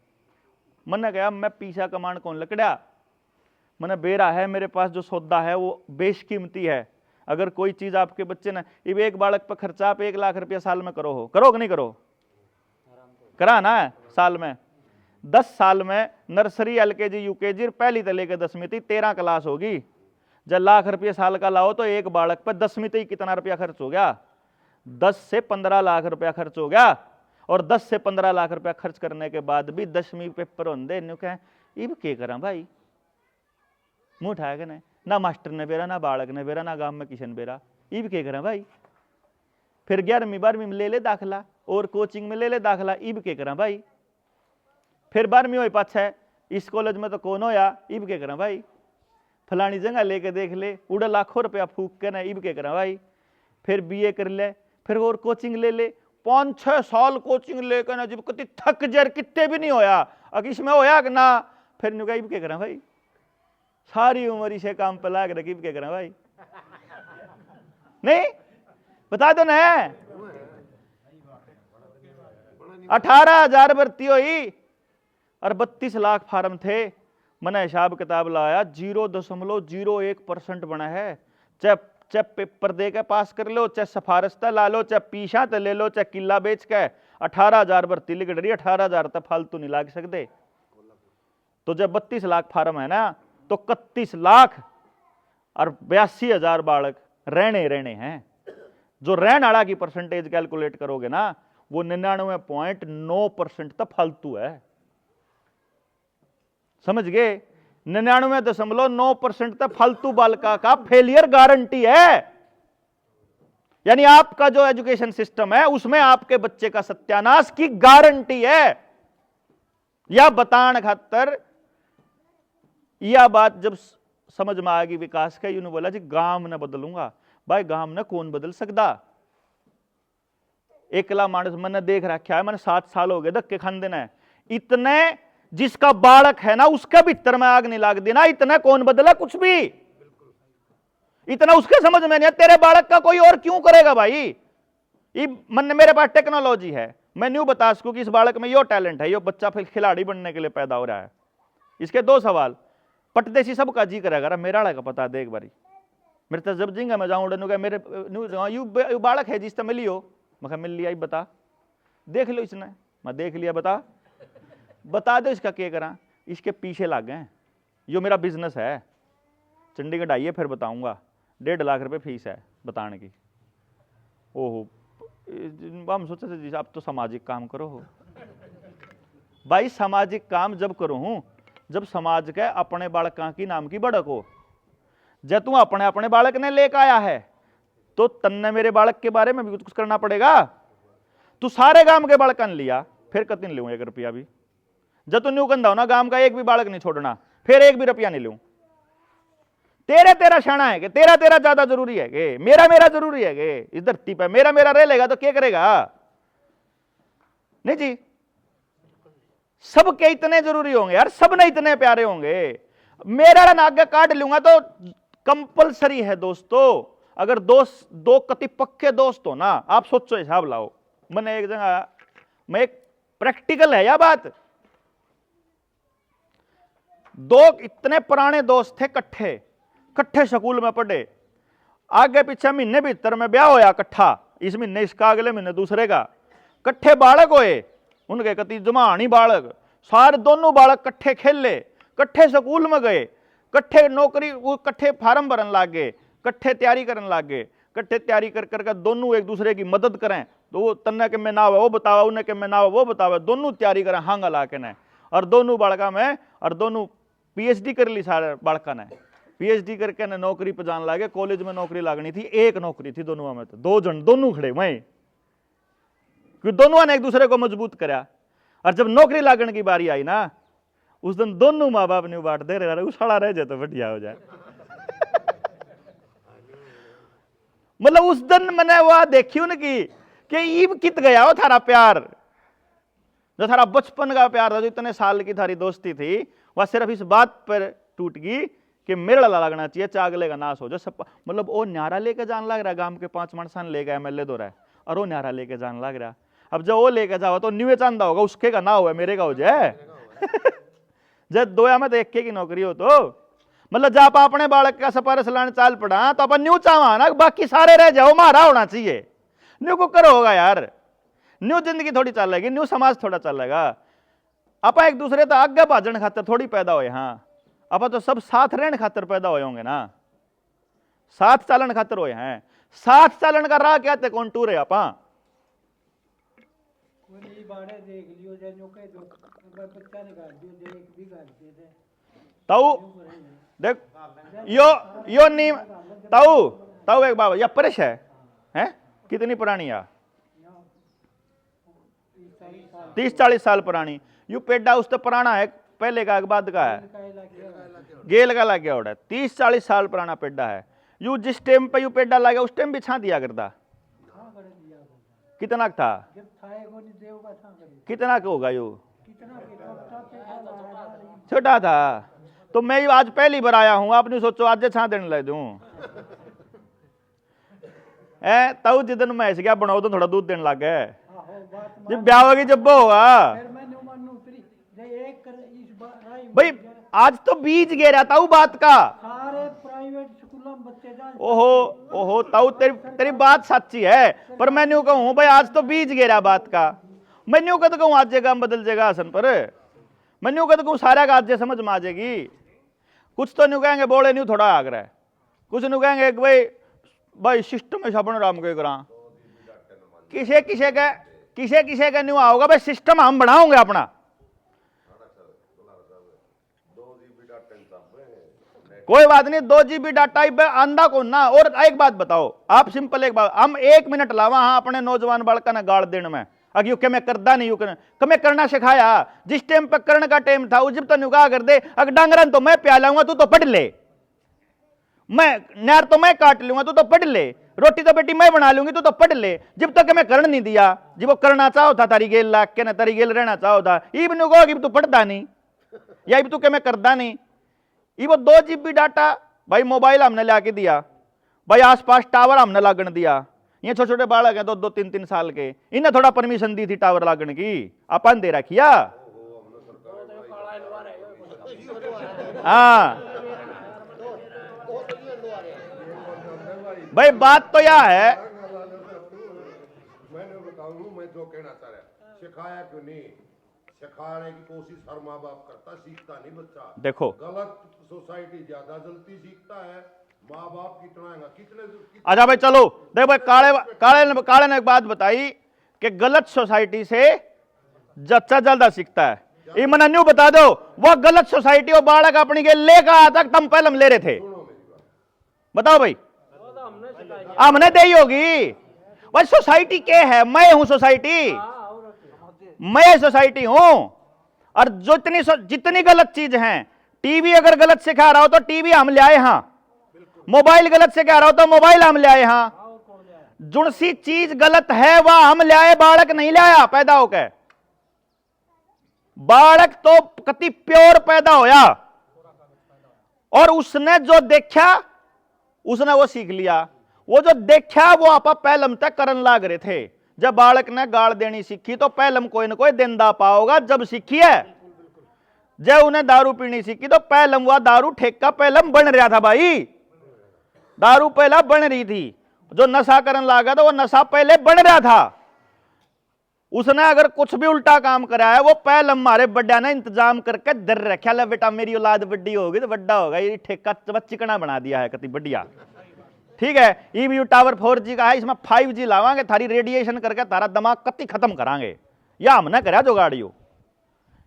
मन ने कहा मैं पीछा कमांड कौन लकड़ा, मैंने बेरा है मेरे पास, जो सौदा है वो बेशकीमती है। अगर कोई चीज आपके बच्चे ने, अब एक बालक पर खर्चा आप 1 लाख रुपया साल में करो हो, करो कि नहीं करो, करा ना है साल में। 10 साल में नर्सरी LKG UKG पहली से लेकर 10वीं तक 13 क्लास होगी। जब लाख रुपये साल का लाओ तो एक बालक पर 10वीं तक कितना रुपया खर्च हो गया, 10 से 15 लाख रुपया खर्च हो गया। और 10 से 15 लाख रुपया खर्च करने के बाद भी 10वीं पेपर होंगे, न्यू कहें इब के करा भाई, मुंह उठाया कि नहीं, ना मास्टर ने बेरा, ना बालक ने बेरा, ना गांव में किशन बेरा, इब के करा भाई। फिर 11वीं 12वीं में ले ले दाखला, और कोचिंग में ले ले दाखला, इब के करा भाई। फिर 12वीं हो पाछे इस कॉलेज में तो कौन होया, इब के करा भाई। फलानी जगह लेके देख ले, उड़ा लाखों रुपया फूक के ना, इब के करा भाई। फिर BA कर ले, फिर और कोचिंग ले ले, 5-6 साल कोचिंग लेकर ना, जब कति थक जर कितने भी नहीं होया, अब इसमें होया कि ना, फिर न्यू इब के करा भाई। सारी उम्र इसे काम पे लाग रखी, इब के करा भाई। नहीं बता दो ना, 18,000 भर्ती हुई और 32 लाख फार्म थे। मैंने हिसाब किताब लाया, 0.01% बना है। चाहे पेपर दे के पास कर लो, चाहे सिफारिश ला लो, चाहे पीछा तो ले लो, चाहे किला बेच के, 18,000 भर्ती लिख रही, 18,000 तक फालतू नहीं लाग सकते। तो जब 32 लाख फार्म है ना, तो 31 लाख और 82,000 बालक रहने हैं। जो रहने वाला की परसेंटेज कैलकुलेट करोगे ना, वो 99.9% तक फालतू है। समझ गए, 99.9% तक फालतू बालका का फेलियर गारंटी है। यानी आपका जो एजुकेशन सिस्टम है उसमें आपके बच्चे का सत्यानाश की गारंटी है। या बतान खातर यह बात जब समझ में आएगी विकास का, यूं बोला जी गांव न बदलूंगा, भाई गांव न कौन बदल सकता। एकला मानस मैंने देख रखा है, मैंने 7 साल हो गए धक्के खान देना, इतने जिसका बालक है ना उसका भीतर में आग नहीं लाग देना, इतना कौन बदला कुछ भी, इतना उसके समझ में नहीं। तेरे बालक का कोई और क्यों करेगा भाई। मन मेरे पास टेक्नोलॉजी है, मैं न्यू बता सकूं कि इस बालक में यो टैलेंट है, यो बच्चा फिर खिलाड़ी बनने के लिए पैदा हो रहा है। इसके 2 सवाल, पटदेसी सबका जी करेगा, मेरा वाला का पता दे एक बारी, मेरे तो जब जिंगा मैं जाऊं मेरे यू बालक है जिससे मिलियो, मैं मिल लिया, बता देख लो इसने, मैं देख लिया, बता दो इसका क्या करा। इसके पीछे लग गए, यो मेरा बिजनेस है, चंडीगढ़ आइए फिर बताऊंगा, 1.5 लाख रुपए फीस है बताने की। ओहो, हम सोचे थे जी आप तो सामाजिक काम करो हो। भाई सामाजिक काम जब करो हूं जब समाज के अपने बालका की नाम की बढ़क हो। जब तू अपने बालक ने लेकर आया है तो तन्ने मेरे बालक के बारे में भी कुछ करना पड़ेगा। तू सारे गांव के बालक ने लिया, फिर कति नहीं लूं 1 रुपया भी। जब तू न्यू कंधा हो ना, गांव का एक भी बालक नहीं छोड़ना, फिर 1 भी रुपया नहीं लूं। तेरा शाना है कि तेरा ज्यादा जरूरी है कि मेरा जरूरी है कि इस धरती पर मेरा रह लेगा तो क्या करेगा। नहीं जी, सबके इतने जरूरी होंगे यार, सब ने इतने प्यारे होंगे। मेरा नाग काट लूंगा तो कंपलसरी है दोस्तों। अगर दोस्त 2 कति पक्के दोस्त हो ना, आप सोचो हिसाब लाओ। मैंने एक जगह मैं एक प्रैक्टिकल है यह बात, 2 इतने पुराने दोस्त थे, कट्ठे स्कूल में पढ़े, आगे पीछे महीने भीतर में ब्याह होया कट्ठा, इस महीने इसका अगले महीने दूसरे का, कट्ठे बालक होए, उनके कति जमानी बालक, सारे दोनों बालक कट्ठे खेले, कट्ठे स्कूल में गए, कट्ठे नौकरी, वो कट्ठे फार्म भरन लाग गए, कट्ठे तैयारी करने लाग गए, कट्ठे तैयारी कर दोनों एक दूसरे की मदद करें। तो वो तन्ने के में ना वो बतावा, उन्हें के में ना वो बतावा, दोनों तैयारी करें हांगा ला के न, और दोनों बालका में, और दोनों PhD कर ली सारे बालका ने, PhD करके ने नौकरी पर जान लागे। कॉलेज में नौकरी लागनी थी, 1 नौकरी थी दोनों में, तो 2 जन दोनों खड़े वहीं, क्योंकि दोनों ने एक दूसरे को मजबूत करा। और जब नौकरी लागने की बारी आई ना, उस दिन दोनों माँ बाप ने बांट दे रहे, उछाड़ा रह जाए तो बढ़िया हो जाए। मतलब उस दिन मैंने वह देखी उनकी कि ईब कित गया हो थारा प्यार, जो थारा बचपन का प्यार था, जो इतने साल की थारी दोस्ती थी, वह सिर्फ इस बात पर टूट गई कि मेरा लगना चाहिए, चागले का नाश हो जाए। मतलब वो न्यारा लेके जान लग रहा है, गांव के 5 मानसान ले गए MLA दो रहा है, और वो न्यारा लेके जान लग रहा। अब जब वो लेके जाओ तो न्यूए चांदा होगा, उसके का ना हो मेरे का हो जाए। जब 2 में तो 1 की नौकरी हो तो मतलब जब आप अपने बालक का सफारस लाने चाल पड़ा तो अपन न्यू चाहवा ना बाकी सारे रह जाओ, मारा होना चाहिए। न्यू कुकर होगा यार, न्यू जिंदगी थोड़ी चलेगी, न्यू समाज थोड़ा चलेगा। आप एक दूसरे तो आगे भाजन खातर थोड़ी पैदा हुए, हाँ आप तो सब साथ रहने खातर पैदा हुए होंगे ना, साथ चालन खातर हुए हैं। साथ चालन का राह क्या थे, कौन टूर है आपा ताऊ देख यो नी ताऊ ताऊ एक बाबा या परिश है कितनी पुरानी है 30-40 साल पुरानी। यू पेडा उस तो पुराना है, पहले का बाद का है, गेल का लग गया उड़ा 30-40 साल पुराना पेडा है। यू जिस टाइम पे यू पेडा लगा उस टाइम भी छा दिया करता, कितना था, कितना का होगा यू, छोटा था। तो मैं यू आज पहली बार आया हूं, आपने सोचो आज छा देने लग दूं है। ताऊ जिदन मैं ऐसे क्या बनाओ तो थोड़ा दूध देने लग गए, जब ब्याह होगी जब वो होगा भाई। आज तो बीज गिरा ताऊ बात का, सारे प्राइवेट स्कूलों में बच्चे जाए। ओहो ओहो ताऊ तेरी बात सच्ची है, पर मैं न्यू कहूं भाई आज तो बीज गिरा बात का। मैं न्यू कद कहूं आज जगह बदल जाएगा आसन पर, मैं न्यू कद कहूं सारा का आज समझ में आ जाएगी। कुछ तो न्यू कहेंगे बोले न्यू थोड़ा आग्रह, कुछ न्यू कहेंगे भाई सिस्टम है अपन राम के करा, किसे का न्यू आओगा भाई सिस्टम हम बढ़ाओगे अपना। कोई बात नहीं 2 GB डाटा आंदा को ना। और एक बात बताओ आप, सिंपल एक बात, हम 1 मिनट लावा हाँ अपने नौजवान बालका ने गाड़ देने में, अगर यू के मैं करदा नहीं यू कमें करना सिखाया। जिस टाइम पर करने का टाइम था उस तो नुका कर दे, अगर डांगरन तो मैं प्या लाऊंगा तू तो पढ़ ले, मैं नार तो मैं काट लूंगा तू तो पढ़ ले, रोटी तो बेटी मैं बना लूंगी तू तो पढ़ ले। जब तक मैं करने नहीं दिया, जब वो करना चाहो था तारी गेल लाख के ना तारी गेल रहना चाहो था, इब नु कहो कि तू पढ़ता नहीं या इब तू के मैं करदा नहीं। ये वो 2 GB डाटा भाई मोबाइल हमने ला के दिया भाई, आसपास टावर हमने लागण दिया। ये छोटे छोटे बालक हैं 2-3 साल के, इन्हें थोड़ा परमिशन दी थी टावर लागण की, अपन दे रखिया। हाँ भाई बात तो यह है, मैंने बताऊं मैं जो कहना चाह रहा, सिखाया क्यों नहीं, सिखाने की कोशिश हर माँ बाप करता, सीखता नहीं बच्चा। देखो गलत सोसाइटी ज्यादा जल्दी सीखता है, माँ बाप कितने अच्छा भाई चलो देखो भाई काले ने एक बात बताई कि गलत सोसाइटी से बच्चा ज्यादा सीखता है। ये मना न्यू बता दो वो गलत सोसाइटी और बालक अपनी के लेकर आता तम पहले हम ले रहे थे, बताओ भाई हमने दे होगी भाई। सोसाइटी क्या है, मैं हूं सोसाइटी, मैं सोसाइटी हूं। और जितनी गलत चीज हैं, टीवी अगर गलत सिखा रहा हो तो टीवी हम ले आए, हां मोबाइल गलत सिखा रहा हो तो मोबाइल हम ले आए, हां जुन सी चीज गलत है वह हम ले आए, बालक नहीं ले आया पैदा होकर। बालक तो कति प्योर पैदा होया और उसने जो देखा उसने वो सीख लिया, वो जो देखा वो आप पहलम तक करन लाग रहे थे। जब बालक ने गाड़ देनी सीखी तो पहलम कोई ना कोई देंदा पाओगा जब सीखी है। जब उन्हें दारू पीनी सीखी तो पहलम हुआ दारू ठेका पहलम बन रहा था भाई, दारू पहला बन रही थी। जो नशा करन लागा था वो नशा पहले बन रहा था। उसने अगर कुछ भी उल्टा काम करा है वो पहले हमारे बड्डा ने इंतजाम करके दर रखा, ले बेटा मेरी औलाद बड्डी होगी तो बड्डा होगा, ये ठेका चिकना बना दिया है कति बढ़िया। ठीक है ईवीयू टावर 4G का है, इसमें 5G लावांगे, थारी रेडिएशन करके तारा दिमाग कति खत्म करांगे। या हमने करा जो गाड़ियों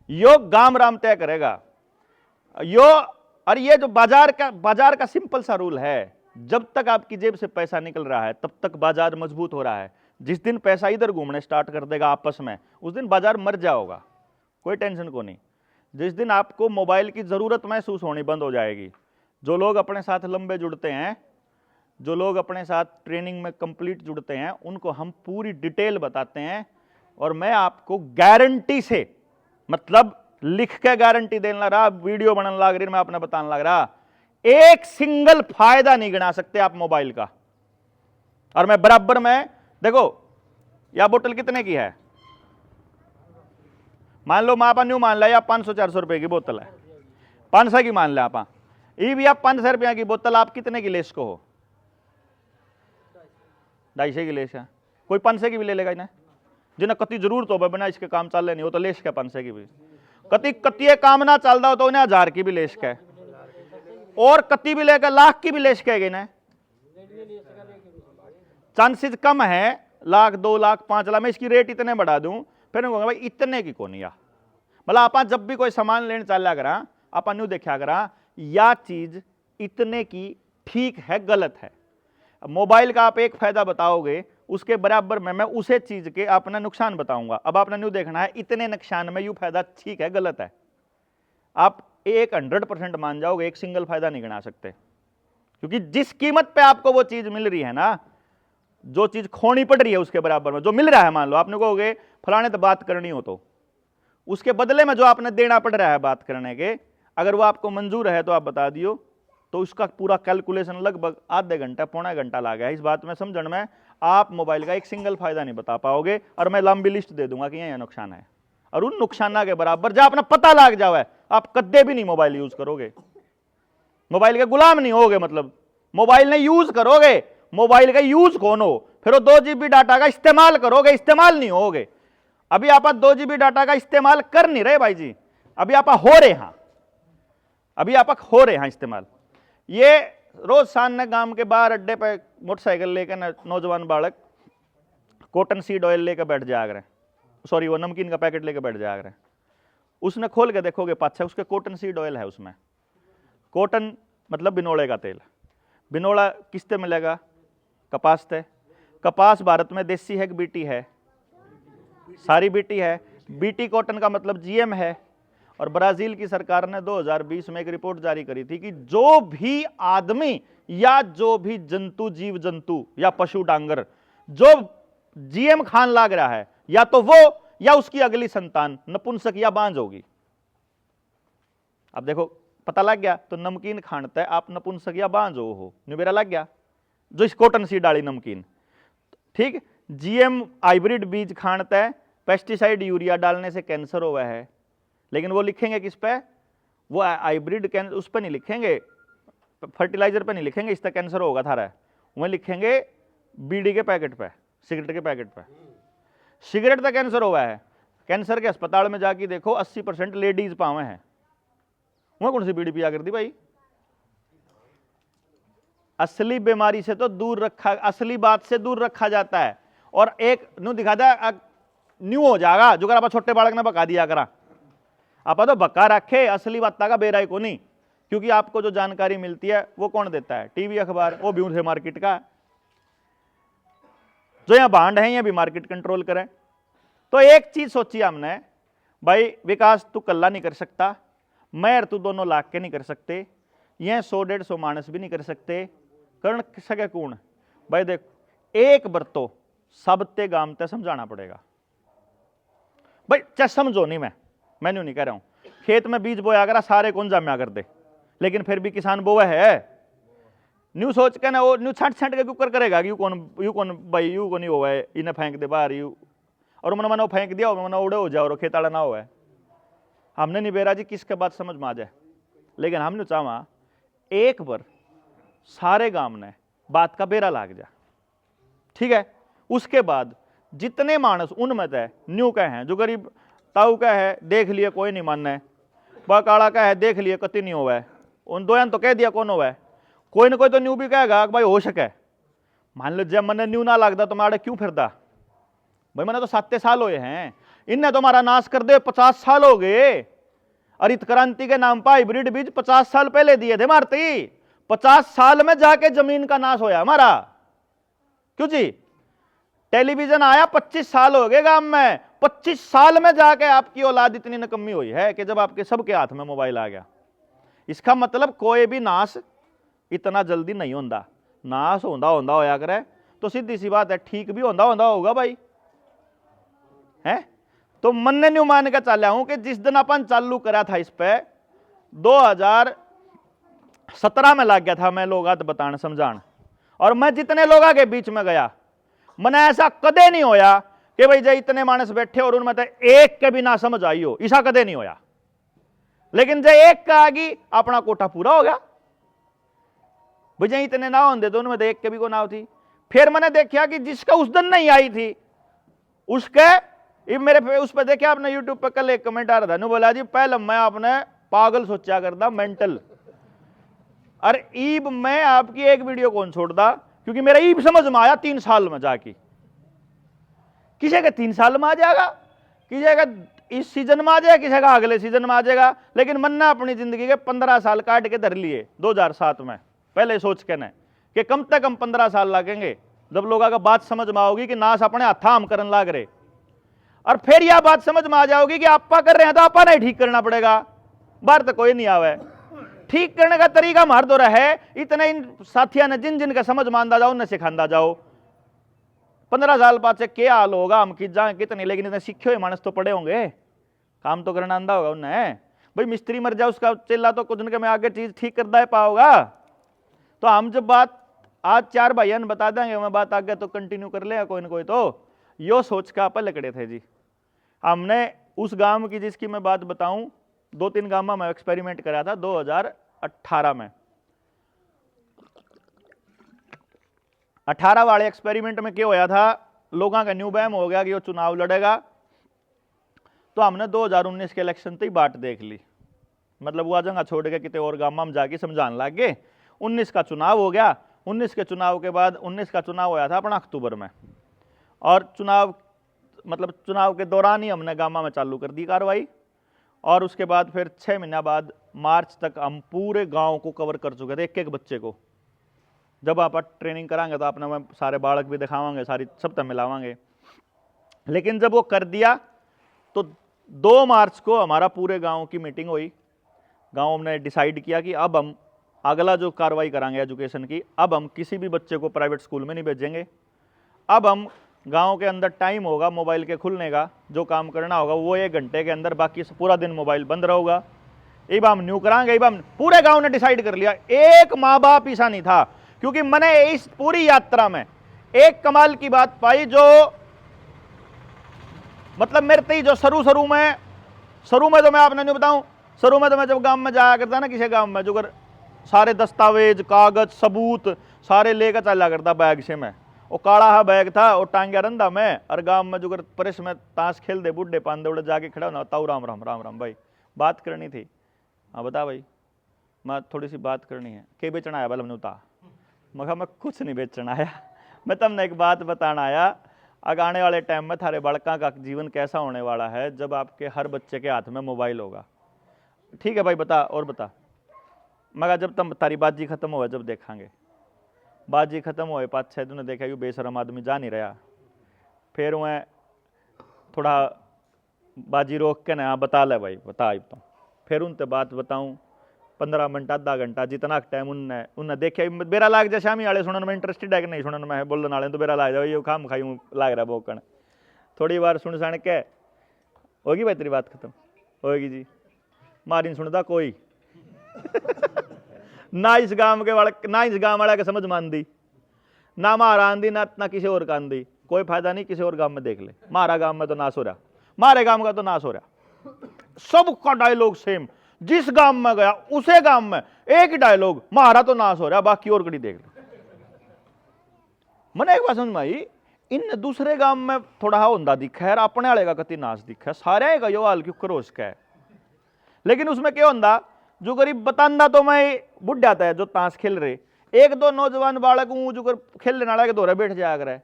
यो गाम राम तय करेगा यो। और ये जो बाजार का सिंपल सा रूल है, जब तक आपकी जेब से पैसा निकल रहा है तब तक बाजार मजबूत हो रहा है। जिस दिन पैसा इधर घूमने स्टार्ट कर देगा आपस में, उस दिन बाजार मर जाओगा, कोई टेंशन को नहीं। जिस दिन आपको मोबाइल की जरूरत महसूस होनी बंद हो जाएगी, जो लोग अपने साथ लंबे जुड़ते हैं, जो लोग अपने साथ ट्रेनिंग में कंप्लीट जुड़ते हैं, उनको हम पूरी डिटेल बताते हैं। और मैं आपको गारंटी से, मतलब लिख के गारंटी देने लग रहा, वीडियो बनाने लग रही, मैं अपना बताने लग रहा, एक सिंगल फायदा नहीं गिना सकते आप मोबाइल का। और मैं बराबर में देखो यह बोतल कितने की है, मान लो मापा न्यू मान लिया 500-400 रुपए की बोतल है, 500 की मान लिया आप, ये भी आप 500 रुपया की बोतल आप कितने की लेस को हो? 250 की लेस है, कोई 500 की भी ले लेगा इन्हें, जिन्हें कति जरूरत हो बिना इसके काम चल नहीं हो तो लेस के 500 की भी, कति कति काम ना चलता हो तो उन्हें 1000 की भी लेस के, और कति भी लेकर लाख की भी लेस कहेगी इन्हें। चांसेस कम है, लाख 2 लाख 5 लाख, मैं इसकी रेट इतने बढ़ा दूं फिर मैं कहूँगा भाई इतने की कौन या, मतलब आप जब भी कोई सामान लेने चला करा आप न्यू देखा करा या चीज इतने की ठीक है गलत है। मोबाइल का आप एक फायदा बताओगे उसके बराबर में मैं उसे चीज के अपना नुकसान बताऊंगा। अब आपने न्यू देखना है इतने नुकसान में यू फायदा ठीक है गलत है, आप 100% मान जाओगे, एक सिंगल फायदा नहीं गिना सकते, क्योंकि जिस कीमत पे आपको वो चीज मिल रही है ना, जो चीज खोनी पड़ रही है उसके बराबर में जो मिल रहा है, मान लो आपने कहोगे फलाने तो बात करनी हो तो उसके बदले में जो आपने देना पड़ रहा है बात करने के, अगर वो आपको मंजूर है तो आप बता दियो, तो उसका पूरा कैलकुलेशन लगभग आधे घंटा पौना घंटा लगा है इस बात में समझने में। आप मोबाइल का एक सिंगल फायदा नहीं बता पाओगे और मैं लंबी लिस्ट दे दूंगा कि यह नुकसान है, और उन नुकसाना के बराबर जहां अपना पता लग जाए आप कद्दे भी नहीं मोबाइल यूज करोगे, मोबाइल के गुलाम नहीं होगे, मतलब मोबाइल ने यूज करोगे, मोबाइल का यूज कौन हो, फिर वो 2 GB डाटा का इस्तेमाल करोगे, इस्तेमाल नहीं होगे। अभी आप 2 GB डाटा का इस्तेमाल कर नहीं रहे भाई जी, अभी आप हो रहे हैं, अभी आप हो रहे हैं इस्तेमाल। ये रोज शान गांव के बाहर अड्डे पे मोटरसाइकिल लेकर नौजवान बालक कॉटन सीड ऑयल लेकर बैठ जाया करें, सॉरी वो नमकीन का पैकेट लेकर बैठ जाया करें, उसने खोल के देखोगे पाछे उसके कॉटन सीड ऑयल है, उसमें कॉटन मतलब बिनोड़े का तेल, बिनोड़ा किससे मिलेगा? कपास से। कपास भारत में देसी है कि बीटी है? सारी बीटी है, बीटी कॉटन का मतलब जीएम है। और ब्राजील की सरकार ने 2020 में एक रिपोर्ट जारी करी थी कि जो भी आदमी या जो भी जंतु, जीव जंतु या पशु डांगर जो जीएम खान लाग रहा है, या तो वो या उसकी अगली संतान नपुंसक या बांझ होगी। अब देखो पता लग गया, तो नमकीन खानते आप नपुंसक या बांझ हो, निबेरा लग गया जो इस कॉटन सीड डाली नमकीन, ठीक। जीएम हाइब्रिड बीज खानते पेस्टिसाइड यूरिया डालने से कैंसर हुआ है, लेकिन वो लिखेंगे किस पे? वो हाइब्रिड उस पर नहीं लिखेंगे, फर्टिलाइजर पे नहीं लिखेंगे इससे कैंसर होगा थारा, वह लिखेंगे बीड़ी के पैकेट पे, सिगरेट के पैकेट पे। सिगरेट का कैंसर हुआ है, कैंसर के अस्पताल में जाके देखो 80% लेडीज पावे हैं, वह कौन सी बीड़ी पिया करती भाई? असली बीमारी से तो दूर रखा, असली बात से दूर रखा जाता है। और एक न्यू दिखा दे न्यू हो जाएगा जो कर छोटे बालक ने बका दिया करा, आप तो बक्का रखे, असली बात का बेराई को नहीं, क्योंकि आपको जो जानकारी मिलती है वो कौन देता है? टीवी अखबार, वो भी से मार्केट का, जो यहां बांड है ये भी मार्केट कंट्रोल करें। तो एक चीज सोची हमने भाई, विकास तू कल्ला नहीं कर सकता, मैं और तू दोनों लाख के नहीं कर सकते, यह 100-150 मानस भी नहीं कर सकते, करण सके कौन भाई? देख एक बार तो सबते गांव ते समझाना पड़ेगा भाई, चाहे समझो नहीं, मैं नहीं कह रहा हूं खेत में बीज बोया करा सारे कौन जाम्या कर दे, लेकिन फिर भी किसान बोवा है, न्यू सोच के ना वो न्यू छाट के कुकर करेगा कि यू कौन भाई, यू को नहीं हुआ है, इन्हें फेंक दे बाहर यू, और मैंने फेंक दिया मैंने उड़े हो जाओ और खेताड़ा ना हुआ है। हमने नहीं बेरा जी किसके बात समझ में आ जाए, लेकिन हमने चाहा एक बार सारे गांव ने बात का बेरा लाग जा, ठीक है। उसके बाद जितने मानस उनमें तय न्यू का है, जो गरीब ताऊ का है देख लिए कोई नहीं मानना है, बकाड़ा का है देख लिए कति नहीं हुआ है, उन दोयन तो कह दिया कौन हुआ है, कोई ना कोई तो न्यू भी कहेगा भाई हो सके। मान लो जब मैंने न्यू ना लगता तो मारे क्यों फिरता भाई, मैंने तो 7 साल हुए हैं, इनने तो हमारा नाश कर दे 50 साल हो गए। हरित क्रांति के नाम पर हाइब्रिड बीज 50 साल पहले दिए थे मारती, 50 साल में जाके जमीन का नाश होया हमारा, क्यों जी? टेलीविजन आया 25 साल हो गए गांव में, 25 साल में जाके आपकी औलाद इतनी नकम्मी हुई है कि जब आपके सबके हाथ में मोबाइल आ गया। इसका मतलब कोई भी नाश इतना जल्दी नहीं होता, नाश होंदा होया करे तो सीधी सी बात है ठीक भी होंदा होगा भाई, है। तो मन ने न्यू मान के चल हूं कि जिस दिन अपन चालू करा था इस पे 2017 में लग गया था मैं लोग बताने समझाने, और मैं जितने लोगों के बीच में गया मैंने ऐसा कदे नहीं होया कि भाई जो इतने मानस बैठे और उनमें तो एक के भी ना समझ आई हो, ऐसा कदे नहीं होया। लेकिन जो एक का आगी अपना कोटा पूरा हो गया, भैया इतने नाव होंगे तो उनमें देख के भी को नाव थी। फिर मैंने देखा कि जिसका उस दिन नहीं आई थी उसके मेरे उस पर देखा आपने यूट्यूब पर कल एक कमेंट आ रहा था, बोला जी पहले मैं आपने पागल सोचा करता मेंटल, अरे ईब मैं आपकी एक वीडियो कौन छोड़ता, क्योंकि मेरा ईब समझ में आया 3 साल में जाके। किसी का 3 साल में आ जाएगा, किसी का इस सीजन में आ जाएगा, किसी का अगले सीजन में आ जाएगा, लेकिन मन्ना अपनी जिंदगी के 15 साल काट के धर लिए 2007 में, पहले सोच के न कि कम से कम 15 साल लगेंगे जब लोगों का बात समझ में आओगी कि नाश अपने हथा हम करने लाग रहे, और फिर यह बात समझ में आ जाओगी कि आपा कर रहे हैं तो आपा नहीं ठीक करना पड़ेगा। बाहर तो कोई नहीं आवे, ठीक करने का तरीका मार दो रहा है। इतने इन साथियों ने जिन जिन का समझ मानदा जाओ उन्हें सिखांदा जाओ। 15 साल बाद से क्या हाल होगा हम जाए कितने, लेकिन इतने सीखे हुए मानस तो पड़े होंगे, काम तो करना आंदा होगा उन्हें। भाई मिस्त्री मर जाए उसका चेला तो कुछ दिन में आगे चीज ठीक कर दे पाओगा। तो हम जब बात आज 4 भाइयों ने बता देंगे, मैं बात आगे तो कंटिन्यू कर लेगा कोई ना कोई, तो यो सोच का अपन लकड़े थे जी। हमने उस गांव की जिसकी मैं बात बताऊं, 2-3 गांव में मैं एक्सपेरिमेंट करा था 2018 में। 18 वाले एक्सपेरिमेंट में क्या होया था, लोगों का न्यू बैम हो गया कि वो चुनाव लड़ेगा, तो हमने 2019 के इलेक्शन तक बात देख ली, मतलब वो जगह छोड़ के कितने और गांव में जाके समझाने लग गए। 19 का चुनाव हो गया, 19 के चुनाव के बाद 19 का चुनाव होया था अपना अक्टूबर में, और चुनाव मतलब चुनाव के दौरान ही हमने गामा में चालू कर दी कार्रवाई, और उसके बाद फिर 6 महीना बाद मार्च तक हम पूरे गांव को कवर कर चुके थे, एक एक बच्चे को। जब आप ट्रेनिंग कराएंगे तो आपने मैं सारे बालक भी दिखावांगे, सारी सब तक मिलावांगे। लेकिन जब वो कर दिया तो 2 मार्च को हमारा पूरे गांव की मीटिंग हुई। गांव ने डिसाइड किया कि अब हम अगला जो कार्रवाई कराएंगे एजुकेशन की, अब हम किसी भी बच्चे को प्राइवेट स्कूल में नहीं भेजेंगे। अब हम गांव के अंदर टाइम होगा मोबाइल के खुलने का, जो काम करना होगा वो 1 घंटे के अंदर, बाकी पूरा दिन मोबाइल बंद रहेगा। अब हम न्यू कराएंगे। अब हम पूरे गांव ने डिसाइड कर लिया, एक माँ बाप ऐसा नहीं था, क्योंकि मैंने इस पूरी यात्रा में एक कमाल की बात पाई, जो मतलब मेरे ते जो शुरू में तो मैं आपने नहीं बताऊं, शुरू में तो मैं जब गांव में जाया करता ना, किसी गांव में, जो कर सारे दस्तावेज कागज सबूत सारे लेकर चला करता बैग से। मैं वो काला हा बैग था, वो टांगिया रंधा में, और गांव में जो कर परिस में ताश खेल दे बुढ़े पांदे उड़े जाके खड़ा होना, ताऊ राम राम राम राम भाई बात करनी थी। हाँ बता भाई, मैं थोड़ी सी बात करनी है। के बेचना आया बल हमने उता, मैं कुछ नहीं बेचना आया, मैं तुमने एक बात बताना आया। अगर आने वाले टाइम में थारे बालका का जीवन कैसा होने वाला है, जब आपके हर बच्चे के हाथ में मोबाइल होगा। ठीक है भाई बता, और बता। मगर जब तुम तारी बाजी खत्म हो, जब देखांगे बाजी खत्म होए 5-6 दिन देखा कि बेशरम आदमी जा नहीं रहा, फिर वह थोड़ा बाजी रोक के ना बता ले भाई बता, अब तो फिर उनते बात बताऊं 15 मिनट आधा घंटा जितना टाइम उनने देखे। बेरा लाग जाए शामी वाले सुनने में इंटरेस्टेड है कि नहीं सुनने में, बोलने वाले तो बेरा लाग जाए ये खाम खाई लाग रहा बोकन। थोड़ी बार सुन साण के होगी भाई तेरी बात खत्म होगी जी, मारी सुनता कोई ना इस गांव के वाले, ना इस गांव वाला के समझ मान दी, ना मारा आंदी, ना किसी और का आंदी। कोई फायदा नहीं, किसी और गांव में देख ले, मारा गांव में तो नाश हो रहा, मारे गांव का तो नाश हो रहा। सबका डायलॉग सेम, जिस गांव में गया उसे गांव में एक ही डायलॉग, मारा तो नाश हो रहा, बाकी और कड़ी देख ले। मैंने एक बात समझ में आई, इन दूसरे गांव में थोड़ा होंदा दिखा है, अपने वाले का कति नाश दिखा है, सारे का यो हाल क्यों करो उसका है। लेकिन उसमें क्या होंदा, जो गरीब बतांदा तो मैं बुढ़ जाता है जो ताश खेल रहे, 1-2 नौजवान बालक जो कर खेलने वाला के दौरे बैठ जाया करे,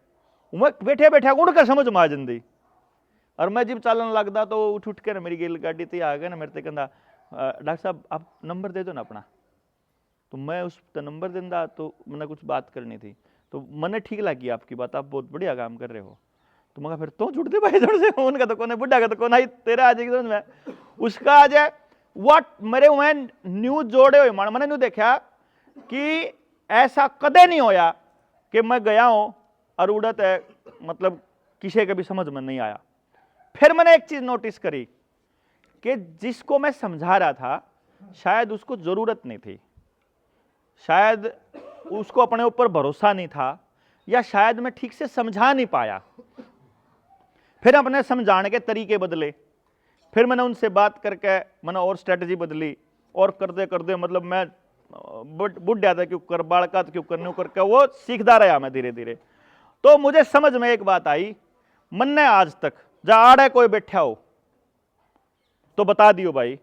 मैं बैठे बैठे उड़कर समझ में आ जाती। और मैं जब चालन लगता तो उठ के ना मेरी गेल गाड़ी थी आ गए ना, मेरे से कहता डॉक्टर साहब आप नंबर दे दो ना अपना। तो मैं उस नंबर देंदा, तो मैंने कुछ बात करनी थी, तो मैंने ठीक लगी आपकी बात, आप बहुत बढ़िया काम कर रहे हो। तो मगर फिर तो जुड़ दे भाई जोड़ से, उनका तो कौन बुढ़ा का तो कौन आई, तेरा आ जाएगी समझ में, उसका आ जाए व्हाट मेरे वह न्यूज जोड़े हुए मान। मैंने न्यू देखा कि ऐसा कदे नहीं होया कि मैं गया हूं और उड़त है, मतलब किसी के भी समझ में नहीं आया। फिर मैंने एक चीज नोटिस करी कि जिसको मैं समझा रहा था शायद उसको जरूरत नहीं थी, शायद उसको अपने ऊपर भरोसा नहीं था, या शायद मैं ठीक से समझा नहीं पाया। फिर अपने समझाने के तरीके बदले, फिर मैंने उनसे बात करके मैंने और स्ट्रेटजी बदली, और करते करते मतलब मैं बुढ़िया था क्यों कर, बालका क्यों करने करके वो सीखता रहा मैं धीरे धीरे। तो मुझे समझ में एक बात आई, मन ने आज तक जा आड़े कोई बैठा हो तो बता दियो भाई,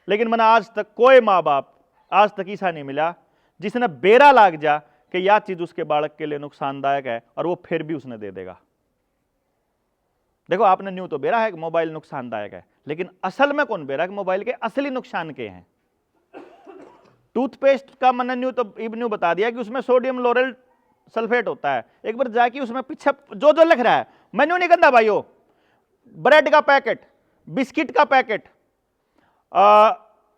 लेकिन मैंने आज तक कोई माँ बाप आज तक ऐसा नहीं मिला जिसने बेरा लाग जा कि यह चीज उसके बालक के लिए नुकसानदायक है और वो फिर भी उसने दे देगा। देखो आपने न्यू तो बेरा है कि मोबाइल नुकसानदायक है, लेकिन असल में कौन बेरा कि मोबाइल के असली नुकसान के हैं। टूथपेस्ट का मैंने न्यू तो न्यू बता दिया कि उसमें सोडियम लोरेल सल्फेट होता है। एक बार जाके उसमें पीछे जो जो लिख रहा है, मेन्यू नहीं गंदा भाइयों, ब्रेड का पैकेट, बिस्किट का पैकेट,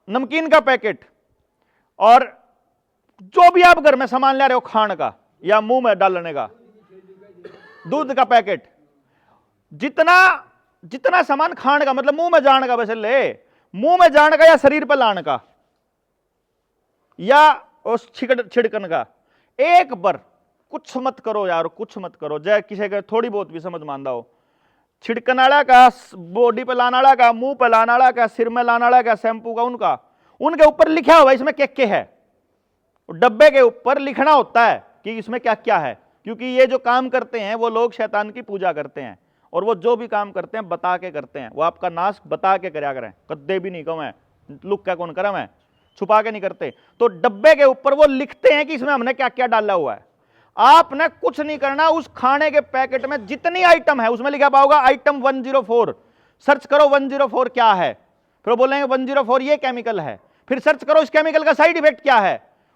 नमकीन का पैकेट और जो भी आप घर में सामान ले रहे हो खाने का या मुंह में डालने का, दूध का पैकेट, जितना जितना सामान खाने का मतलब मुंह में जाने का, वैसे ले मुंह में जाने का या शरीर पर लाने का या उस छिड़कन का, एक बार कुछ मत करो यार, कुछ मत करो। जय किसी का थोड़ी बहुत भी समझ मानदा हो, छिड़कन वाला का, बॉडी पे लाने वाला का, मुंह पे लाने वाला का, सिर में लाने वाला का, शैम्पू का, उनका उनके ऊपर लिखा हुआ इसमें क्या है, डब्बे के ऊपर लिखना होता है कि इसमें क्या क्या है। क्योंकि ये जो काम करते हैं वो लोग शैतान की पूजा करते हैं और वो जो भी काम करते हैं बता के करते हैं। वो आपका नाश बता के करया करें, कद्दे भी नहीं कहें, लुक क्या कौन करें, मैं छुपा के नहीं करते। तो डब्बे के ऊपर वो लिखते हैं कि इसमें हमने क्या क्या डाला हुआ है। आपने कुछ नहीं करना, उस खाने के पैकेट में जितनी आइटम है उसमें लिखा पाओगा आइटम 104, सर्च करो 104 क्या है, फिर बोलेंगे 104 ये केमिकल है, फिर सर्च करो इस केमिकल का साइड इफेक्ट क्या है,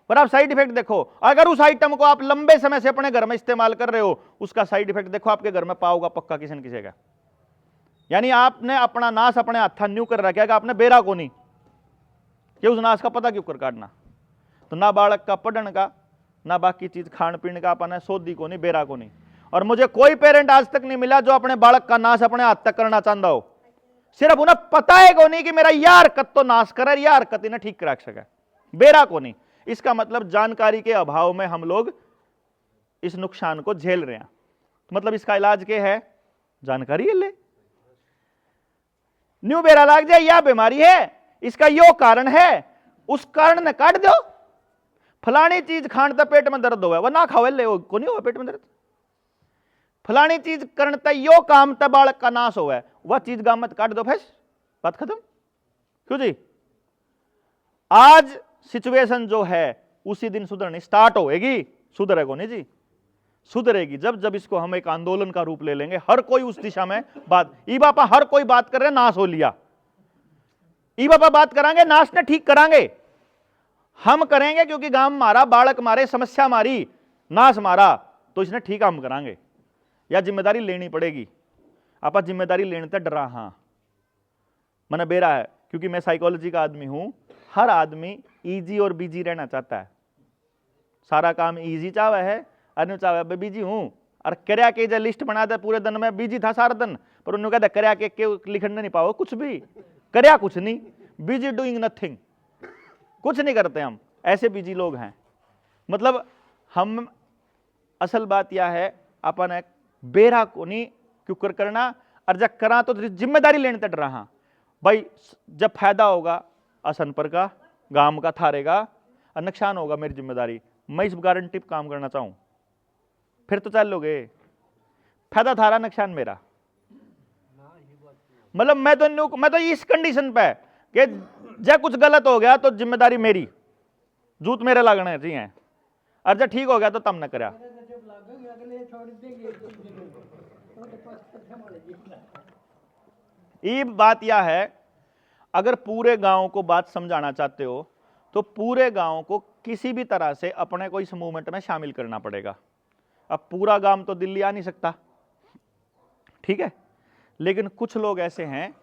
और आप साइड इफेक्ट देखो। अगर उस आइटम को आप लंबे समय से अपने घर में इस्तेमाल कर रहे हो, उसका साइड इफेक्ट देखो आपके घर में पाओगा पक्का किसी न किसी का। यानी आपने अपना नाश अपने हाथ न्यू कर रखा है, आपने बेरा को नहीं कि उस नाश का पता क्यों कर काटना। तो ना बालक का पढ़ने का, ना बाकी चीज खान पीने का अपने सोदी को नहीं, बेरा को नहीं। और मुझे कोई पेरेंट आज तक नहीं मिला जो अपने बालक का नाश अपने हाथ तक करना चाहता हो। सिर्फ उन्हें पता है को नहीं कि मेरा यह हरकत तो नाश करे, यह हरकत इन्हें ठीक करा सके, बेरा को नहीं। इसका मतलब जानकारी के अभाव में हम लोग इस नुकसान को झेल रहे हैं। तो मतलब इसका इलाज क्या है, जानकारी ले। न्यू बेरा लाग जाए यह बीमारी है, इसका यो कारण है, उस कारण ने काट दो। फलानी चीज खाने पेट में दर्द हुआ, वह ना खावे ले को नहीं हुआ पेट में दर्द। फलानी चीज करने यो काम त बालक का नाश हुआ, वह चीज गाम मत काट दो, फैस बात खत्म। क्यों जी, आज सिचुएशन जो है उसी दिन सुधरनी स्टार्ट होएगी, सुधरेगा नहीं जी, सुधरेगी जब जब इसको हम एक आंदोलन का रूप ले लेंगे। हर कोई उस दिशा में बात, ई बापा हर कोई बात कर रहे नाश हो लिया, ई बापा बात करांगे नाश ने ठीक करांगे, हम करेंगे क्योंकि गांव मारा, बालक मारे, समस्या मारी, नाश मारा, तो इसने ठीक हम करांगे। या जिम्मेदारी लेनी पड़ेगी। आप जिम्मेदारी लेने तक डरा, हाँ मैंने बेरा है क्योंकि मैं साइकोलॉजी का आदमी हूं। हर आदमी इजी और बिजी रहना चाहता है, सारा काम इजी चाहे है, अन्य चाहे बिजी हूं और करया के जो लिस्ट बना दे पूरे दिन में बिजी था सारा दिन, पर उन्होंने कहता करया के लिखने नहीं पाओ, कुछ भी करया कुछ नहीं, बिजी डूइंग नथिंग, कुछ नहीं करते हम, ऐसे बिजी लोग हैं। मतलब हम असल बात यह है अपन बेरा को नहीं क्यों करना, और जब करा तो जिम्मेदारी लेने तक रहा भाई। जब फायदा होगा असन पर का, गांव का थारेगा, और नुकसान होगा मेरी जिम्मेदारी, मैं इस गारंटी पर काम करना चाहूं, फिर तो चल लोगे। फायदा थारा, नुकसान मेरा। मतलब मैं तो इस कंडीशन पे कि जब कुछ गलत हो गया तो जिम्मेदारी मेरी, जूत मेरे लगने चाहिए, और जब ठीक हो गया तो तब न करा। ये बात यह है, अगर पूरे गांव को बात समझाना चाहते हो तो पूरे गांव को किसी भी तरह से अपने को इस मूवमेंट में शामिल करना पड़ेगा। अब पूरा गांव तो दिल्ली आ नहीं सकता, ठीक है, लेकिन कुछ लोग ऐसे हैं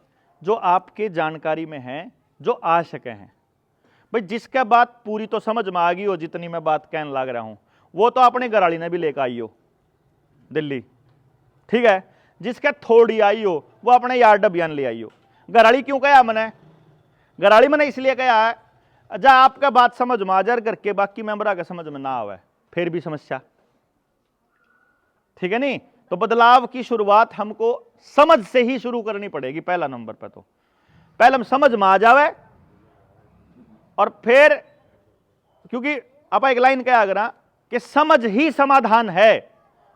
जो आपके जानकारी में हैं, जो आ सके हैं। भाई जिसका बात पूरी तो समझ में आ गई हो, जितनी मैं बात कहने लग रहा हूं, वो तो अपने घराड़ी ने भी लेकर आई हो दिल्ली, ठीक है। जिसका थोड़ी आई हो वो अपने यार्ड अभियान ले आई हो। घराड़ी क्यों कहा मैंने, घराड़ी मैंने इसलिए कहा है जब आपका बात समझ में आ जाए करके बाकी मेंबरा का समझ में ना आवे फिर भी समस्या, ठीक है नहीं। तो बदलाव की शुरुआत हमको समझ से ही शुरू करनी पड़ेगी। पहला नंबर पे तो पहले हम समझ में आ जावे और फिर क्योंकि आप एक लाइन क्या अगर कि समझ ही समाधान है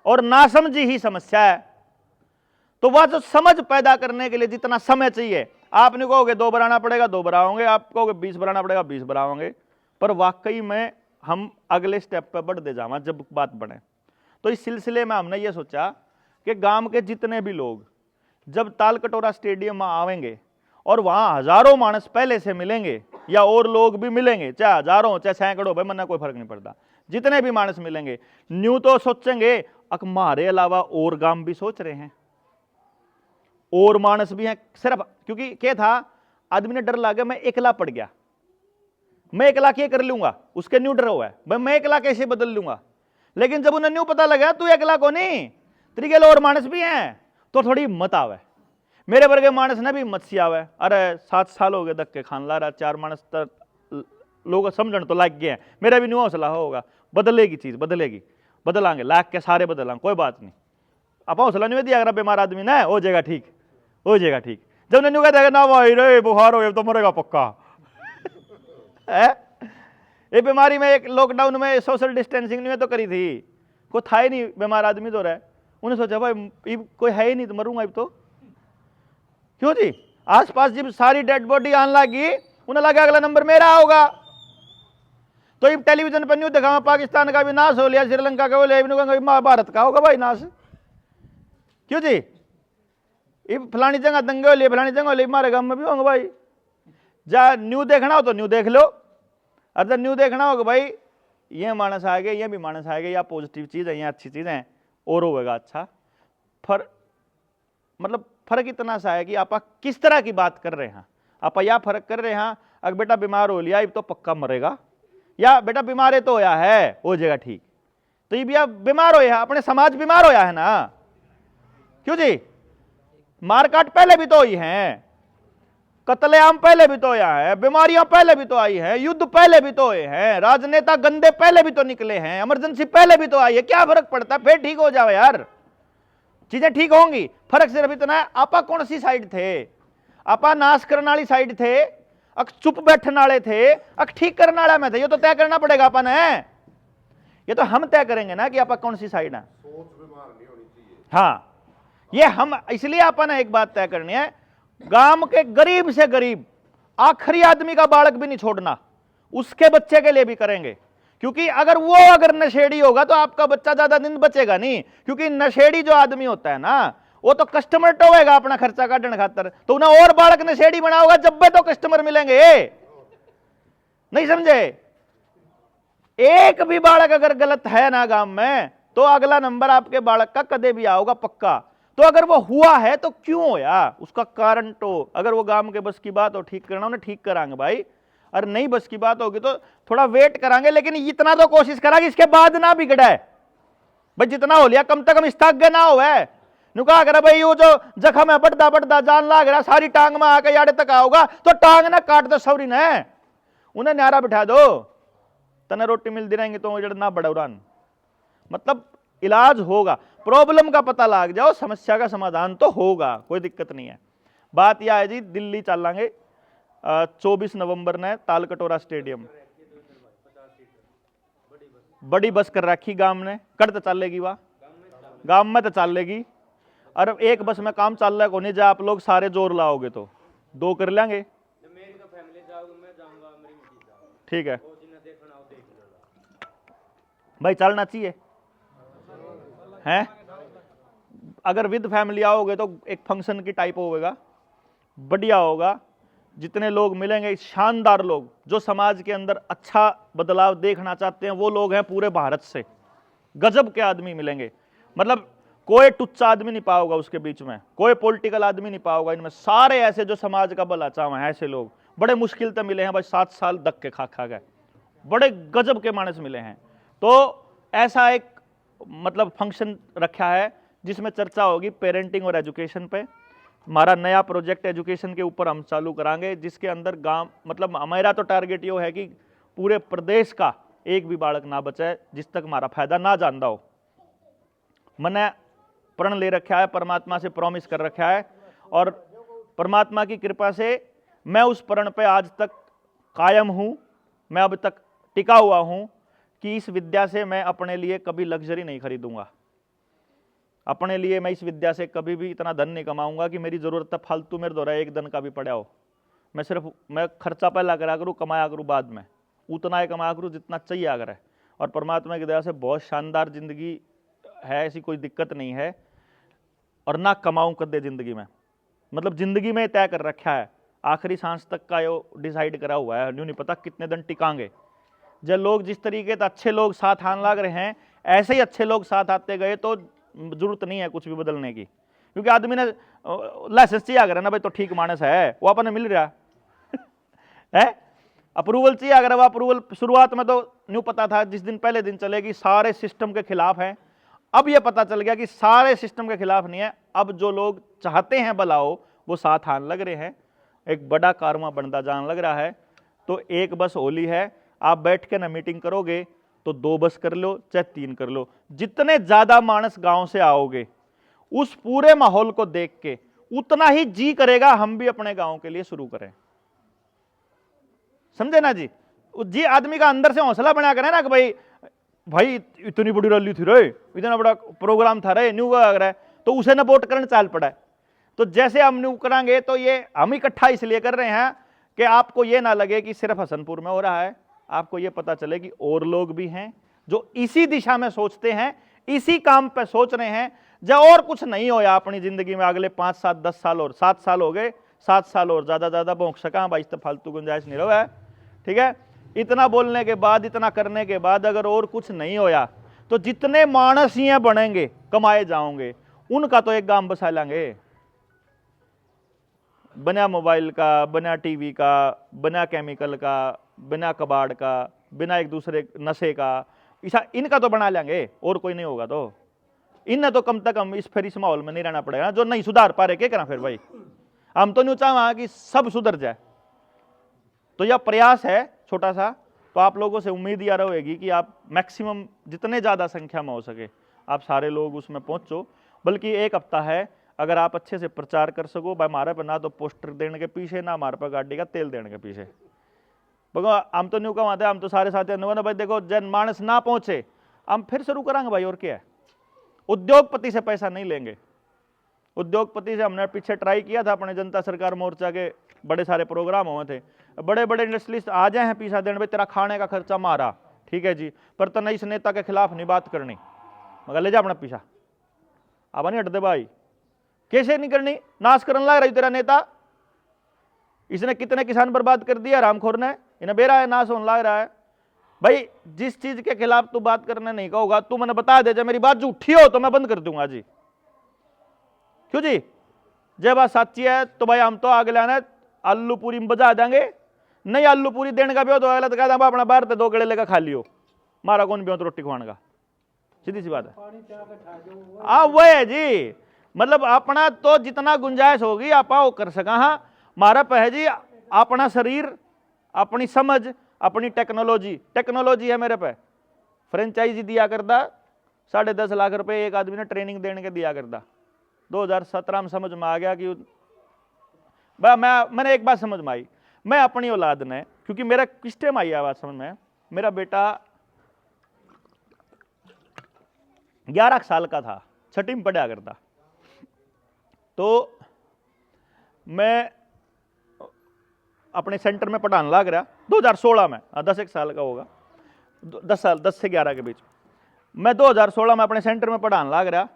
और नासमझी ही समस्या है। तो वह जो समझ पैदा करने के लिए जितना समय चाहिए, आप नहीं कहोगे 2 बनाना पड़ेगा 2 बनाओगे, आप कहोगे 20 बनाना पड़ेगा 20 बनाओगे, पर वाकई में हम अगले स्टेप पर बढ़ दे जावा जब बात बने। तो इस सिलसिले में हमने ये सोचा कि गांव के जितने भी लोग जब तालकटोरा स्टेडियम में आवेंगे और वहां हजारों मानस पहले से मिलेंगे या और लोग भी मिलेंगे, चाहे हजारों चाहे सैकड़ों, भाई मना कोई फर्क नहीं पड़ता, जितने भी मानस मिलेंगे, न्यू तो सोचेंगे हमारे अलावा और गांव भी सोच रहे हैं और मानस भी हैं। सिर्फ क्योंकि क्या था, आदमी ने डर लगा मैं एकला पड़ गया, मैं एकला क्या कर लूंगा, उसके न्यू डर हुआ है भाई मैं एकला कैसे बदल लूंगा। लेकिन जब उन्हें न्यू पता लगा तू एकला को नहीं, तरीके और मानस भी हैं, तो थोड़ी हिम्मत आवे। मेरे वर्गे मानस ने भी हिम्मत सी आवे, अरे 7 साल हो गए धक्के खान ला रहा, 4 मानस लोग समझण तो लाग गए हैं, मेरा भी न्यू हौसला होगा, बदलेगी चीज बदलेगी, बदलांगे लाख के सारे बदलांगे, कोई बात नहीं। आप हौसला नहीं दिया अगर बीमार आदमी ना हो जाएगा ठीक, हो जाएगा ठीक। जब न्यू कहता है ना भाई रे बुखार हो तो मरेगा पक्का है। ये बीमारी में एक लॉकडाउन में सोशल डिस्टेंसिंग नहीं तो करी थी, कोई था ही नहीं बीमार आदमी तो रहा, उन्हें सोचा भाई कोई है ही नहीं तो मरूंगा अब तो, क्यों जी। आसपास जब सारी डेड बॉडी आने लगी उन्हें लगा अगला नंबर मेरा होगा, तो ये टेलीविजन पर न्यूज दिखा पाकिस्तान का भी नाश हो लिया, श्रीलंका का हो लिया, महाभारत का होगा भाई नाश, क्यों जी। ये फलानी जगह दंगे हो लिए, फलानी जगह हो लिए, हमारे गांव में भी होंगे भाई। जा न्यू देखना हो तो न्यू देख लो, अगर न्यू देखना होगा भाई ये मानस आ गए, ये भी मानस आ गए, या पॉजिटिव चीज है, या अच्छी चीज है और होगा अच्छा। मतलब फर्क इतना सा है कि आप किस तरह की बात कर रहे हैं। आप या फर्क कर रहे हैं अगर बेटा बीमार हो लिया तो पक्का मरेगा, या बेटा बीमार है तो होया है हो जाएगा ठीक। तो ये भी आप बीमार होया, अपने समाज बीमार होया है ना, क्यों जी। मारकाट पहले भी तो हुई है, कत्लेआम पहले भी तो होया है, बीमारियां पहले भी तो आई है, युद्ध पहले भी तो हुए हैं, राजनेता गंदे पहले भी तो निकले हैं, इमरजेंसी पहले भी तो आई है, क्या फर्क पड़ता है, फिर ठीक हो जाओ यार, चीजें ठीक होंगी। फर्क सिर्फ इतना है आपा कौन सी साइड थे, आपा नाश करने वाली साइड थे, अक चुप बैठने वाले थे, अक ठीक करने वाला में थे। ये तो तय करना पड़ेगा अपन है, ये तो हम तय करेंगे ना कि आपा कौन सी साइड है। सोच बीमार नहीं होनी चाहिए। हाँ ये हम इसलिए अपन एक बात तय करनी है, गांव के गरीब से गरीब आखिरी आदमी का बालक भी नहीं छोड़ना, उसके बच्चे के लिए भी करेंगे। क्योंकि अगर नशेड़ी होगा तो आपका बच्चा ज्यादा दिन बचेगा नहीं, क्योंकि नशेड़ी जो आदमी होता है ना वो तो कस्टमर टोएगा अपना खर्चा काटने खातर, तो उन्हें और बालक नशेड़ी बनाओगा जब भी तो कस्टमर मिलेंगे, नहीं समझे। एक भी बालक अगर गलत है ना गांव में तो अगला नंबर आपके बालक का कदे भी आओगा पक्का। तो अगर वो हुआ है तो क्यों होया, उसका कारण तो अगर वो गांव के बस की बात हो ठीक करना, उन्हें ठीक करांगे भाई। अगर नहीं बस की बात होगी तो थोड़ा वेट करांगे, लेकिन इतना तो कोशिश करांगे इसके बाद ना बिगड़ा है भाई, जितना हो लिया कम से कम इस्तागे ना हो है। नुका कर भाई वो जो जख्म है बढ़ता बढ़ता जान लाग रहा, सारी टांग में आके याडे तक आओगा तो टांग ना काट दो सौरी ने, उन्हें न्यारा बिठा दो, तने रोटी मिलती रहेंगे तो जड़ ना बड़ा उड़ान। मतलब इलाज होगा, प्रॉब्लम का पता लग जाओ, समस्या का समाधान तो होगा, कोई दिक्कत नहीं है। बात यह है जी दिल्ली चलेंगे 24 नवंबर ने तालकटोरा स्टेडियम, बड़ी बस कर रखी गांव ने, कड़ तो चलेगी वह गांव में तो चलेगी। और एक बस में काम चल रहा है को नहीं, जा आप लोग सारे जोर लाओगे तो 2 कर लेंगे, ठीक है भाई चलना चाहिए हैं। अगर विद फैमिली आओगे तो एक फंक्शन की टाइप होगा, बढ़िया होगा, जितने लोग मिलेंगे शानदार लोग, जो समाज के अंदर अच्छा बदलाव देखना चाहते हैं वो लोग हैं पूरे भारत से, गजब के आदमी मिलेंगे। मतलब कोई टुच्चा आदमी नहीं पाओगा उसके बीच में, कोई पॉलिटिकल आदमी नहीं पाओगा, इनमें सारे ऐसे जो समाज का भला चाहते हैं ऐसे लोग। बड़े मुश्किल से मिले हैं भाई, 7 साल धक्के खा खा गए, बड़े गजब के मानस मिले हैं। तो ऐसा एक मतलब फंक्शन रखा है जिसमें चर्चा होगी पेरेंटिंग और एजुकेशन पे। हमारा नया प्रोजेक्ट एजुकेशन के ऊपर हम चालू करांगे, जिसके अंदर गांव मतलब हमारा तो टारगेट ये है कि पूरे प्रदेश का एक भी बालक ना बचे जिस तक हमारा फायदा ना जानता हो। मैंने प्रण ले रखा है, परमात्मा से प्रॉमिस कर रखा है, और परमात्मा की कृपा से मैं उस प्रण पे आज तक कायम हूं। मैं अब तक टिका हुआ हूं कि इस विद्या से मैं अपने लिए कभी लग्जरी नहीं खरीदूंगा, अपने लिए मैं इस विद्या से कभी भी इतना धन नहीं कमाऊंगा कि मेरी जरूरत फालतू मेरे द्वारा एक दिन का भी पड़ा हो। मैं खर्चा पहला करा करूँ, कमाया करूँ बाद में, उतना ही कमाया करूँ जितना चाहिए अगर है। और परमात्मा की दया से बहुत शानदार जिंदगी है, ऐसी कोई दिक्कत नहीं है। और ना कमाऊं कदे जिंदगी में, मतलब जिंदगी में तय कर रखा है, आखिरी सांस तक का यो डिसाइड करा हुआ है, न्यू नहीं पता कितने दिन टिकांगे। जब लोग जिस तरीके से अच्छे लोग साथ आने लग रहे हैं, ऐसे ही अच्छे लोग साथ आते गए तो जरूरत नहीं है कुछ भी बदलने की, क्योंकि आदमी ने लाइसेंस चाहिए अगर ना भाई तो ठीक मानस है, वो अपने मिल रहा है। अप्रूवल चाहिए अगर, वो अप्रूवल शुरुआत में तो न्यू पता था, जिस दिन पहले दिन चलेगी सारे सिस्टम के खिलाफ हैं। अब ये पता चल गया कि सारे सिस्टम के खिलाफ नहीं है, अब जो लोग चाहते हैं भलाओ वो साथ आने लग रहे हैं, एक बड़ा कारवा बनता जान लग रहा है। तो एक बस होली है, आप बैठ के ना मीटिंग करोगे तो 2 बस कर लो चाहे 3 कर लो, जितने ज्यादा मानस गांव से आओगे उस पूरे माहौल को देख के उतना ही जी करेगा हम भी अपने गांव के लिए शुरू करें। समझे ना जी? जी आदमी का अंदर से हौसला बना करें ना कि भाई इतनी बड़ी रैली थी रे, इतना बड़ा प्रोग्राम था रे, न्यू अगर है तो उसे न वोट करने चाल पड़ा है। तो जैसे हम न्यू करांगे तो ये हम इकट्ठा इसलिए कर रहे हैं कि आपको ये ना लगे कि सिर्फ हसनपुर में हो रहा है, आपको ये पता चले कि और लोग भी हैं जो इसी दिशा में सोचते हैं, इसी काम पे सोच रहे हैं। जब और कुछ नहीं होया अपनी जिंदगी में अगले 5 7 10 साल और 7 साल हो गए, 7 साल और ज्यादा भोंक सका भाई, तो फालतू गुंजाइश नहीं रहा है। ठीक है, इतना बोलने के बाद, इतना करने के बाद अगर और कुछ नहीं होया तो जितने मानस ये बनेंगे कमाए जाओगे उनका तो एक गांव बसा लेंगे, बिना मोबाइल का, बिना टीवी का, बिना केमिकल का, बिना कबाड़ का, बिना एक दूसरे नशे का, ऐसा इनका तो बना लेंगे। और कोई नहीं होगा तो इन्हें तो कम से कम इस माहौल में नहीं रहना पड़ेगा। जो नहीं सुधार पा रहे क्या करा फिर भाई, हम तो नहीं चाह कि सब सुधर जाए। तो यह प्रयास है छोटा सा, तो आप लोगों से उम्मीद यह रहेगी कि आप मैक्सिमम जितने ज़्यादा संख्या में हो सके आप सारे लोग उसमें पहुंचो। बल्कि एक हफ्ता है, अगर आप अच्छे से प्रचार कर सको भाई, हमारे पर ना तो पोस्टर देने के पीछे, ना हमारे पर गाड़ी का तेल देने के पीछे। भगवान हम तो न्यू कमाते, हम तो सारे साथी ना भाई देखो जन मानस ना पहुंचे हम फिर शुरू करांगे भाई, और क्या है। उद्योगपति से पैसा नहीं लेंगे, उद्योगपति से हमने पीछे ट्राई किया था, अपने जनता सरकार मोर्चा के बड़े सारे प्रोग्राम हुए थे, बड़े बड़े इंडस्ट्रियलिस्ट आ जाए हैं पैसा देने, भाई तेरा खाने का खर्चा मारा ठीक है जी, पर तो इस नेता के खिलाफ नहीं बात करनी, मगर ले जा अपना पीछा, अब नहीं हटते भाई। कैसे नहीं करनी, नाश करने लग रही तेरा नेता, इसने कितने किसान बर्बाद कर दिया रामखोर ने, इन्हें बेरा है नाश होने लग रहा है। भाई जिस चीज के खिलाफ तू बात करने नहीं कहोगा, तू मैंने बता दे जब मेरी बात झूठी हो तो मैं बंद कर दूंगा जी। क्यों जी, जब बात सच्ची है तो भाई हम तो आगे लाना आलू पूरी में बजा देंगे, नहीं आलू पूरी देने का भी हो तो अगला तो कहता अपना बाहर तो 2 गड़े लेकर खा लियो, मारा कौन भी हो तो रोटी खुआने का, सीधी सी बात है। हाँ वो है जी, मतलब अपना तो जितना गुंजाइश होगी आप कर सका। हाँ मारा पे है जी अपना शरीर, अपनी समझ, अपनी टेक्नोलॉजी है मेरे पे। फ्रेंचाइजी दिया करता 10.5 लाख रुपए एक आदमी ने ट्रेनिंग देने के दिया करता। 2017 में समझ में आ गया कि मैंने एक बात समझ में आई, मैं अपनी औलाद ने, क्योंकि मेरा किस टाइम आई है बात समझ में, मेरा बेटा 11 साल का था, 6वीं में पढ़ा करता, तो मैं अपने सेंटर में पढ़ाने लग रहा 2016 में, 10 साल का होगा, 10 से 11 के बीच। मैं 2016 में अपने सेंटर में पढ़ाने लग रहा,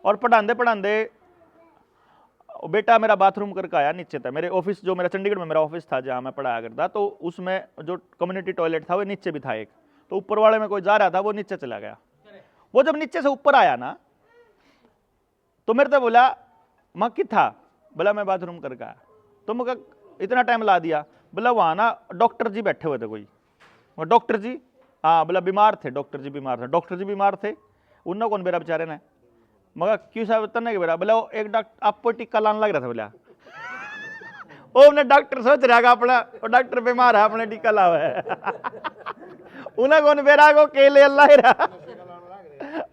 और पढ़ाते पढ़ाते बेटा मेरा बाथरूम करके आया नीचे था। मेरे ऑफिस, जो मेरा चंडीगढ़ में मेरा ऑफिस था जहाँ मैं पढ़ाया करता, तो उसमें जो कम्युनिटी टॉयलेट था वो नीचे भी था एक, तो ऊपर वाले में कोई जा रहा था वो नीचे चला गया। वो जब नीचे से ऊपर आया ना तो मेरे से बोला माँ कि था, बोला मैं बाथरूम करके आया। तो मैं इतना टाइम ला दिया, बोला वहाँ ना डॉक्टर जी बैठे हुए थे कोई, वो डॉक्टर जी, हाँ बोला बीमार थे, डॉक्टर जी बीमार थे, डॉक्टर जी बीमार थे, उन्होंने कौन बेरा बेचारे ने, मगर क्यों साहब तने के बेरा, बोला वो एक डॉक्टर आपको टिक्का लाने लग रहा था, बोला वो अपने डॉक्टर सोच रहा अपना, वो डॉक्टर बीमार है अपने टिक्का लावा है उन्हें कौन बेरा को केले अल्लाह रहा,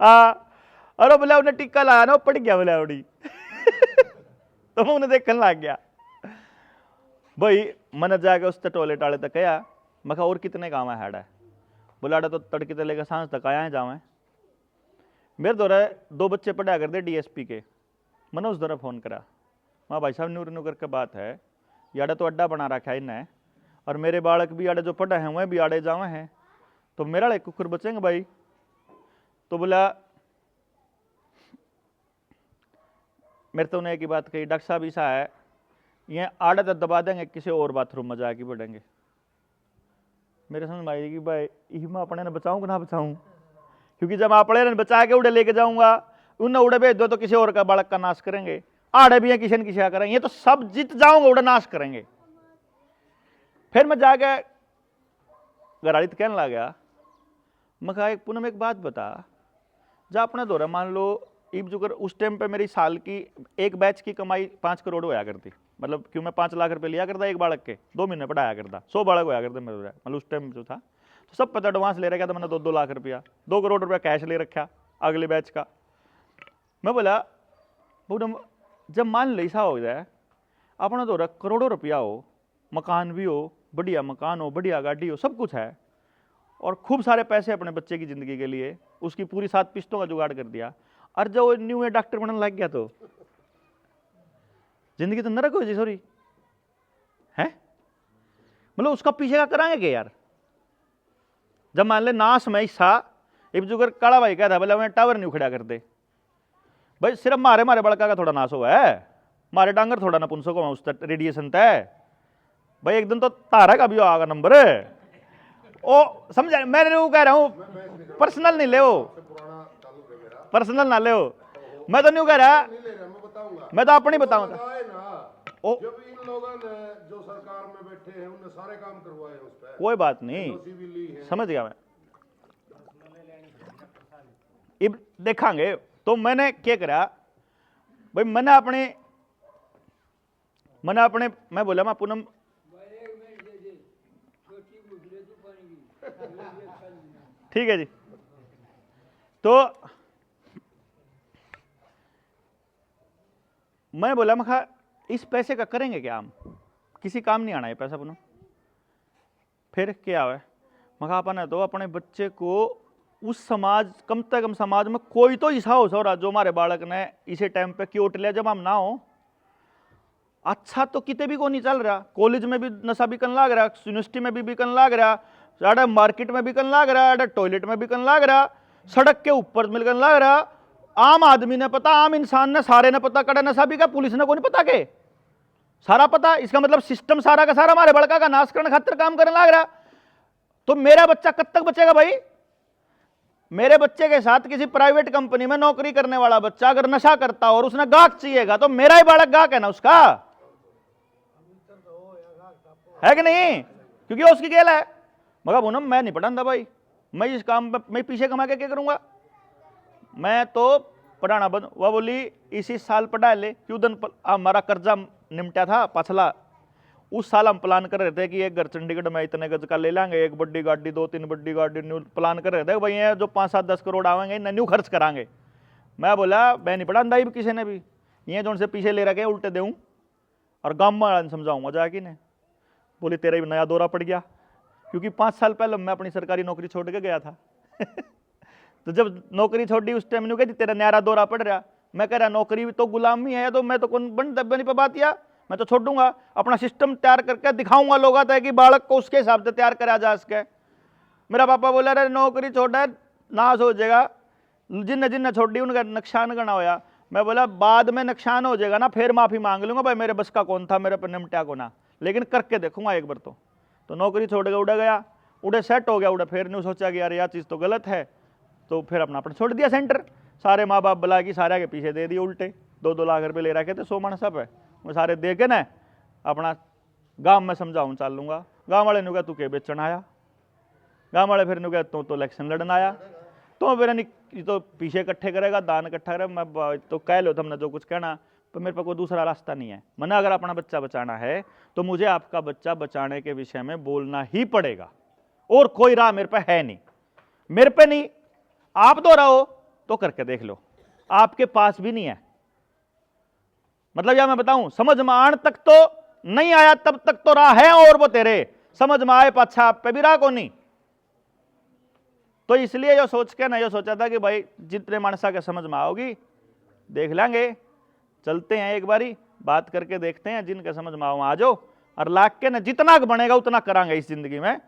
हाँ अरे बोला उन्हें टिक्का लाया ना वो पड़ गया, बोला उड़ी तो मैं उन्हें देखने लग गया। भाई मैंने जाके उस टॉयलेट वाले तक कहा, मैं कहा और कितने काम है हैड है। बोला अड़ा तो तड़के से लेकर सांझ तक आया है जावे। मेरे दौरा 2 बच्चे पढ़ा करते डीएसपी के। मैंने उस दौरा फ़ोन करा, माँ भाई साहब नूर नूर करके बात है, याड़ा तो अड्डा बना रखा है इन्हें, और मेरे बालक भी आड़े जो पढ़े हैं वह भी आड़े जावे हैं, तो मेरा एक कुकर बचेंगे भाई। तो बोला मेरे तो उन्हें एक ही बात कही, डॉक्टर साहब ऐसा है ये आड़े तो दबा देंगे, किसी और बाथरूम में जाके पढ़ेंगे। मेरे समझ में आई कि भाई यही मैं अपने ने बचाऊँ कि ना बचाऊँ, क्योंकि जब आप अपने बचा के उड़े लेके जाऊंगा, उन्हें उड़े भेज दो तो किसी और का बालक का नाश करेंगे, आड़े भी हैं किसी न किसी करेंगे, ये तो सब जीत जाऊंगा उड़े नाश करेंगे। फिर मैं जाके गराड़ी तो कहने लग गया, मैं कहा पूनम एक बात बता, जब अपने दौरा मान लो इब जुकर उस टाइम पे मेरी साल की एक बैच की कमाई 5 करोड़ होया करती, मतलब क्यों मैं 5 लाख रुपए लिया करता एक बालक के, 2 महीने पढ़ाया करता, 100 बालक होया करते मेरे, मतलब उस टाइम जो था तो सब पता एडवांस ले रखा था मैंने 2-2 लाख रुपया, 2 करोड़ रुपया कैश ले रखा अगले बैच का। मैं बोला पूनम जब मान लो ऐसा हो जाए अपना दौरा करोड़ों रुपया हो, मकान भी हो, बढ़िया मकान हो, बढ़िया गाड़ी हो, सब कुछ है, और खूब सारे पैसे अपने बच्चे की ज़िंदगी के लिए, उसकी पूरी 7 किस्तों का जुगाड़ कर दिया, और जब वो न्यू डॉक्टर बनने लग गया तो जिंदगी तो नरक हो जी सॉरी है, मतलब उसका पीछे का कराएंगे क्या यार। जब मान ले नाश में हिस्सा इब जुगर काला भाई कहता बोला मैं टावर नहीं उखड़ा करते, भाई सिर्फ मारे बड़का का थोड़ा नाश हुआ है, मारे डांगर थोड़ा ना पुनसो को उस रेडिएशन तय भाई, एक दिन तो तारा का भी आगा नंबर ओ समझा। मैं कह रहा हूं पर्सनल नहीं ले, पर्सनल ना ले, मैं तो नहीं कह रहा, मैं तो अपनी बताऊंगा। जब इन लोगों ने जो सरकार में बैठे हैं उन्हें सारे काम करवाए उस पे, कोई बात नहीं, समझ गया मैं, अब देखेंगे। तो मैंने क्या करा भाई, मैंने अपने मैं बोला मैं पूनम ठीक है जी, तो मैं बोला मैं कहा इस पैसे का करेंगे क्या हम, किसी काम नहीं आना है पैसा पूनम। फिर क्या है मैं कहा अपन है तो अपने बच्चे को उस समाज कम से कम समाज में कोई तो ऐसा हो सो जो हमारे बालक ने इसे टाइम पे क्यों उठ लिया जब हम ना हो। अच्छा तो किते भी को नहीं चल रहा, कॉलेज में भी नशा बिकन लाग रहा, यूनिवर्सिटी में भी बिकन लाग रहा, साढ़े मार्केट में बिकन लाग रहा, साढ़े टॉयलेट में बिकन लाग रहा, सड़क के ऊपर मिलकन लाग रहा। आम आदमी ने पता, आम इंसान ने सारे ने पता कड़ा नशा बिका, पुलिस ने को नहीं पता के सारा पता। इसका मतलब सिस्टम सारा का सारा हमारे बड़का का नाश करने खातिर काम करने लाग रहा। तो मेरा बच्चा कब तक बचेगा भाई। मेरे बच्चे के साथ किसी प्राइवेट कंपनी में नौकरी करने वाला बच्चा अगर नशा करता और उसने गाहक चाहिएगा तो मेरा ही बालक गाहक है ना उसका, है कि नहीं, क्योंकि वो उसकी खेल है। मगर पूनम मैं नहीं पढ़ाऊंगा भाई, मैं इस काम में मैं पीछे कमा के क्या करूंगा, मैं तो पढ़ाना बंद। वह बोली इसी साल पढ़ा ले, क्यों दिन हमारा कर्जा निमटा था पछला, उस साल हम प्लान कर रहे थे कि एक घर चंडीगढ़ में इतने गज का ले लेंगे, एक बड़ी गाड़ी 2-3 बड़ी गाड़ी न्यू प्लान कर रहे थे भाई, ये जो 5-7-10 करोड़ आवेंगे इन्हें न्यू खर्च करांगे। मैं बोला मैं नहीं पढ़ाऊंगा भी किसी ने भी, ये जो उनसे पीछे ले रखे उल्टे दूँ और गाँव में समझाऊंगा जाके ने। बोली तेरा भी नया दौरा पड़ गया, क्योंकि 5 साल पहले मैं अपनी सरकारी नौकरी छोड़ के गया था तो जब नौकरी छोड़ी उस टाइम ने कहती तेरा नया दौरा पड़ रहा। मैं कह रहा नौकरी भी तो गुलामी है, तो मैं तो कौन बन दबनी पर बात या मैं तो छोड़ दूंगा, अपना सिस्टम तैयार करके दिखाऊंगा लोग आता है कि बालक को उसके हिसाब से तैयार करा जा सके। मेरा पापा बोला अरे नौकरी छोड़ा नाश हो जाएगा, जिन जिन छोड़ी उनका नुकसान करना होया। मैं बोला बाद में नुकसान हो जाएगा ना फिर माफी मांग लूंगा भाई, मेरे बस का कौन था, मेरे पर निमटा को ना, लेकिन करके देखूंगा एक बार। तो नौकरी छोड़ के उड़ा गया, उड़े सेट हो गया, उड़े फिर नहीं सोचा कि यार यह चीज़ तो गलत है, तो फिर अपना छोड़ दिया सेंटर। सारे माँ बाप बुला के सारे के पीछे दे दिए उल्टे, 2-2 लाख रुपए ले रखे थे, 100 मन सब है वो सारे दे के ना अपना गांव में समझाऊँ चल लूँगा। गाँव वाले ने कहा तू के बेचन आया, गाँव वाले फिर ने कहा तो इलेक्शन लड़न आया, तो फिर नहीं तो पीछे इकट्ठे करेगा, दान इकट्ठा करेगा। मैं तो कह लो तुमने जो कुछ कहना, पर मेरे पास कोई दूसरा रास्ता नहीं है। मैंने अगर अपना बच्चा बचाना है तो मुझे आपका बच्चा बचाने के विषय में बोलना ही पड़ेगा, और कोई राह मेरे पे है नहीं, मेरे पे नहीं। आप दो रहो तो करके देख लो, आपके पास भी नहीं है। मतलब या मैं बताऊं समझ में आने तक तो नहीं आया, तब तक तो राह है और वो तेरे समझ में आए पाछा आप पे भी रहा को नहीं। तो इसलिए जो सोच के ना यो सोचा था कि भाई जितने मानसा के समझ में आओगी देख लेंगे, चलते हैं एक बारी बात करके देखते हैं, जिनके समझ में आओ आ जाओ, और लाख के ना जितना बनेगा उतना करांगे इस जिंदगी में,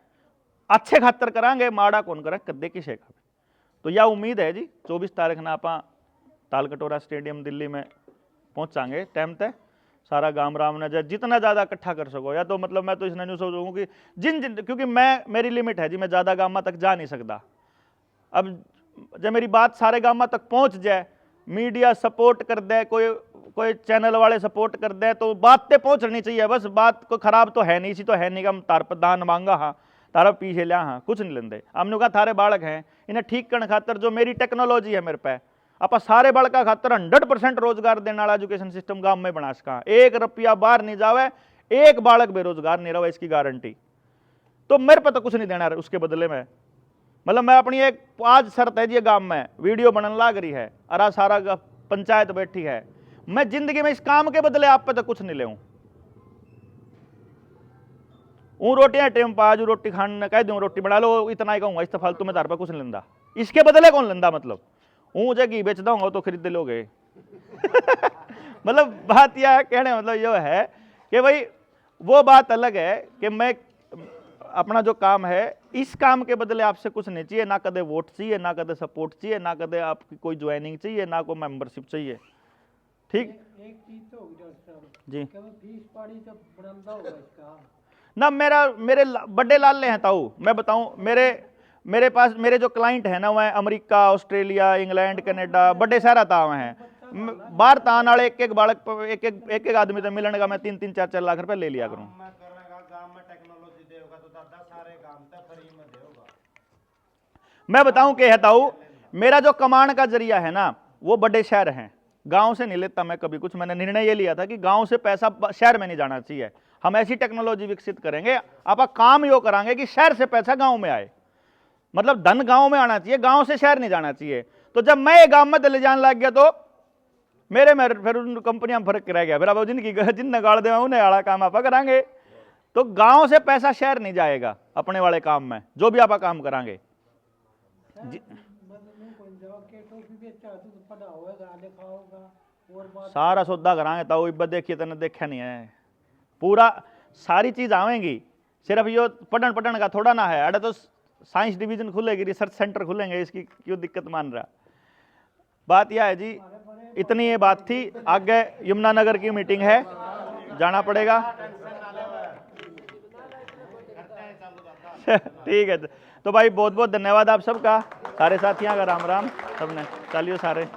अच्छे खातर करांगे, माड़ा कौन करे कद्दे की शेखा। तो यह उम्मीद है जी 24 तारीख ना आप तालकटोरा स्टेडियम दिल्ली में पहुंचांगे टाइम तक, सारा गांव राम ने जितना ज़्यादा इकट्ठा कर सको, या तो मतलब मैं तो इसने न्यू सोचूँ कि क्योंकि मेरी लिमिट है जी, मैं ज़्यादा गांव तक जा नहीं सकता। अब जब मेरी बात सारे गांव तक पहुंच जाए, मीडिया सपोर्ट कर दे, कोई चैनल वाले सपोर्ट कर दे, तो बात तो पहुंचनी चाहिए, बस बात को खराब तो है नहीं, इसी तो है नहीं कि हम तार पर दान मांगा हाँ तारा पीछे लिया हाँ, कुछ नहीं लेंदे। हमने कहा थारे बालक हैं, इन्हें ठीक करने खातर जो मेरी टेक्नोलॉजी है मेरे पे, आप सारे बालका खातर 100% रोजगार देने वाला एजुकेशन सिस्टम गांव में बना सका, 1 रुपया बाहर नहीं जावे, एक बालक बेरोजगार नहीं रहा, इसकी गारंटी। तो मेरे पे तो कुछ नहीं देना उसके बदले में, मतलब मैं अपनी एक आज शर्त है जी गांव में वीडियो बनने लाग रही है, अरा सारा पंचायत बैठी है, मैं जिंदगी में इस काम के बदले आप पे तो कुछ नहीं ले रोटियां टाइम पर आज रोटी खाने कह दूं रोटी बना लो, इतना ही कहूंगा, इस तो फालतू में तार पर कुछ नहीं लेंदा, इसके बदले कौन लेंदा, मतलब मुझे घी बेच दूंगा तो खरीद लोगे। मतलब बात यह है, कहने मतलब यह है कि भाई वो बात अलग है कि मैं अपना जो काम है इस काम के बदले आपसे कुछ नहीं चाहिए, ना कदे वोट चाहिए, ना कदे सपोर्ट चाहिए, ना कदे आपकी कोई ज्वाइनिंग चाहिए, ना कोई मेंबरशिप चाहिए। ठीक एक चीज तो होगी डॉक्टर साहब जी, कि वो फीस पाड़ी तो बनंदा होगा इसका ना मेरे बड़े लाले हैं ताऊ, मैं बताऊं मेरे पास मेरे जो क्लाइंट है ना वह अमेरिका, ऑस्ट्रेलिया, इंग्लैंड, कनाडा, बड़े सारा ताव हैं, बाहर तान वाले एक बालक एक आदमी तो मिलने का मैं 3-3, 4-4 लाख रुपए ले लिया करूं। मैं बताऊं कि है ताऊ, मेरा जो कमाने का जरिया है ना वो बड़े शहर हैं, गांव से नहीं लेता मैं कभी कुछ। मैंने निर्णय ये लिया था कि गांव से पैसा शहर में नहीं जाना चाहिए, हम ऐसी टेक्नोलॉजी विकसित करेंगे, आप काम यो करांगे कि शहर से पैसा गांव में आए, मतलब धन गांव में आना चाहिए, गांव से शहर नहीं जाना चाहिए। तो जब मैं गांव में दिल्ली जाने लग गया तो मेरे में फिर उन कंपनियां फर्क रह गया, फिर अब जिन गाड़ दे उन्हें आड़ा काम आप करांगे। तो गांव से पैसा शहर नहीं जाएगा अपने वाले काम में, जो भी आप काम करांगे। सारा सौदा करांगे तो इब्बत देखिए तेने देखा नहीं है, पूरा सारी चीज आवेंगी, सिर्फ यो पढ़न का थोड़ा ना है। अरे तो साइंस डिवीजन खुलेगी, रिसर्च सेंटर खुलेंगे, इसकी क्यों दिक्कत मान रहा। बात यह है जी, इतनी ये बात थी, आगे यमुनानगर की मीटिंग है, जाना पड़ेगा। ठीक है, तो भाई बहुत बहुत धन्यवाद आप सबका, सारे साथियों का राम राम, सबने चलिए सारे।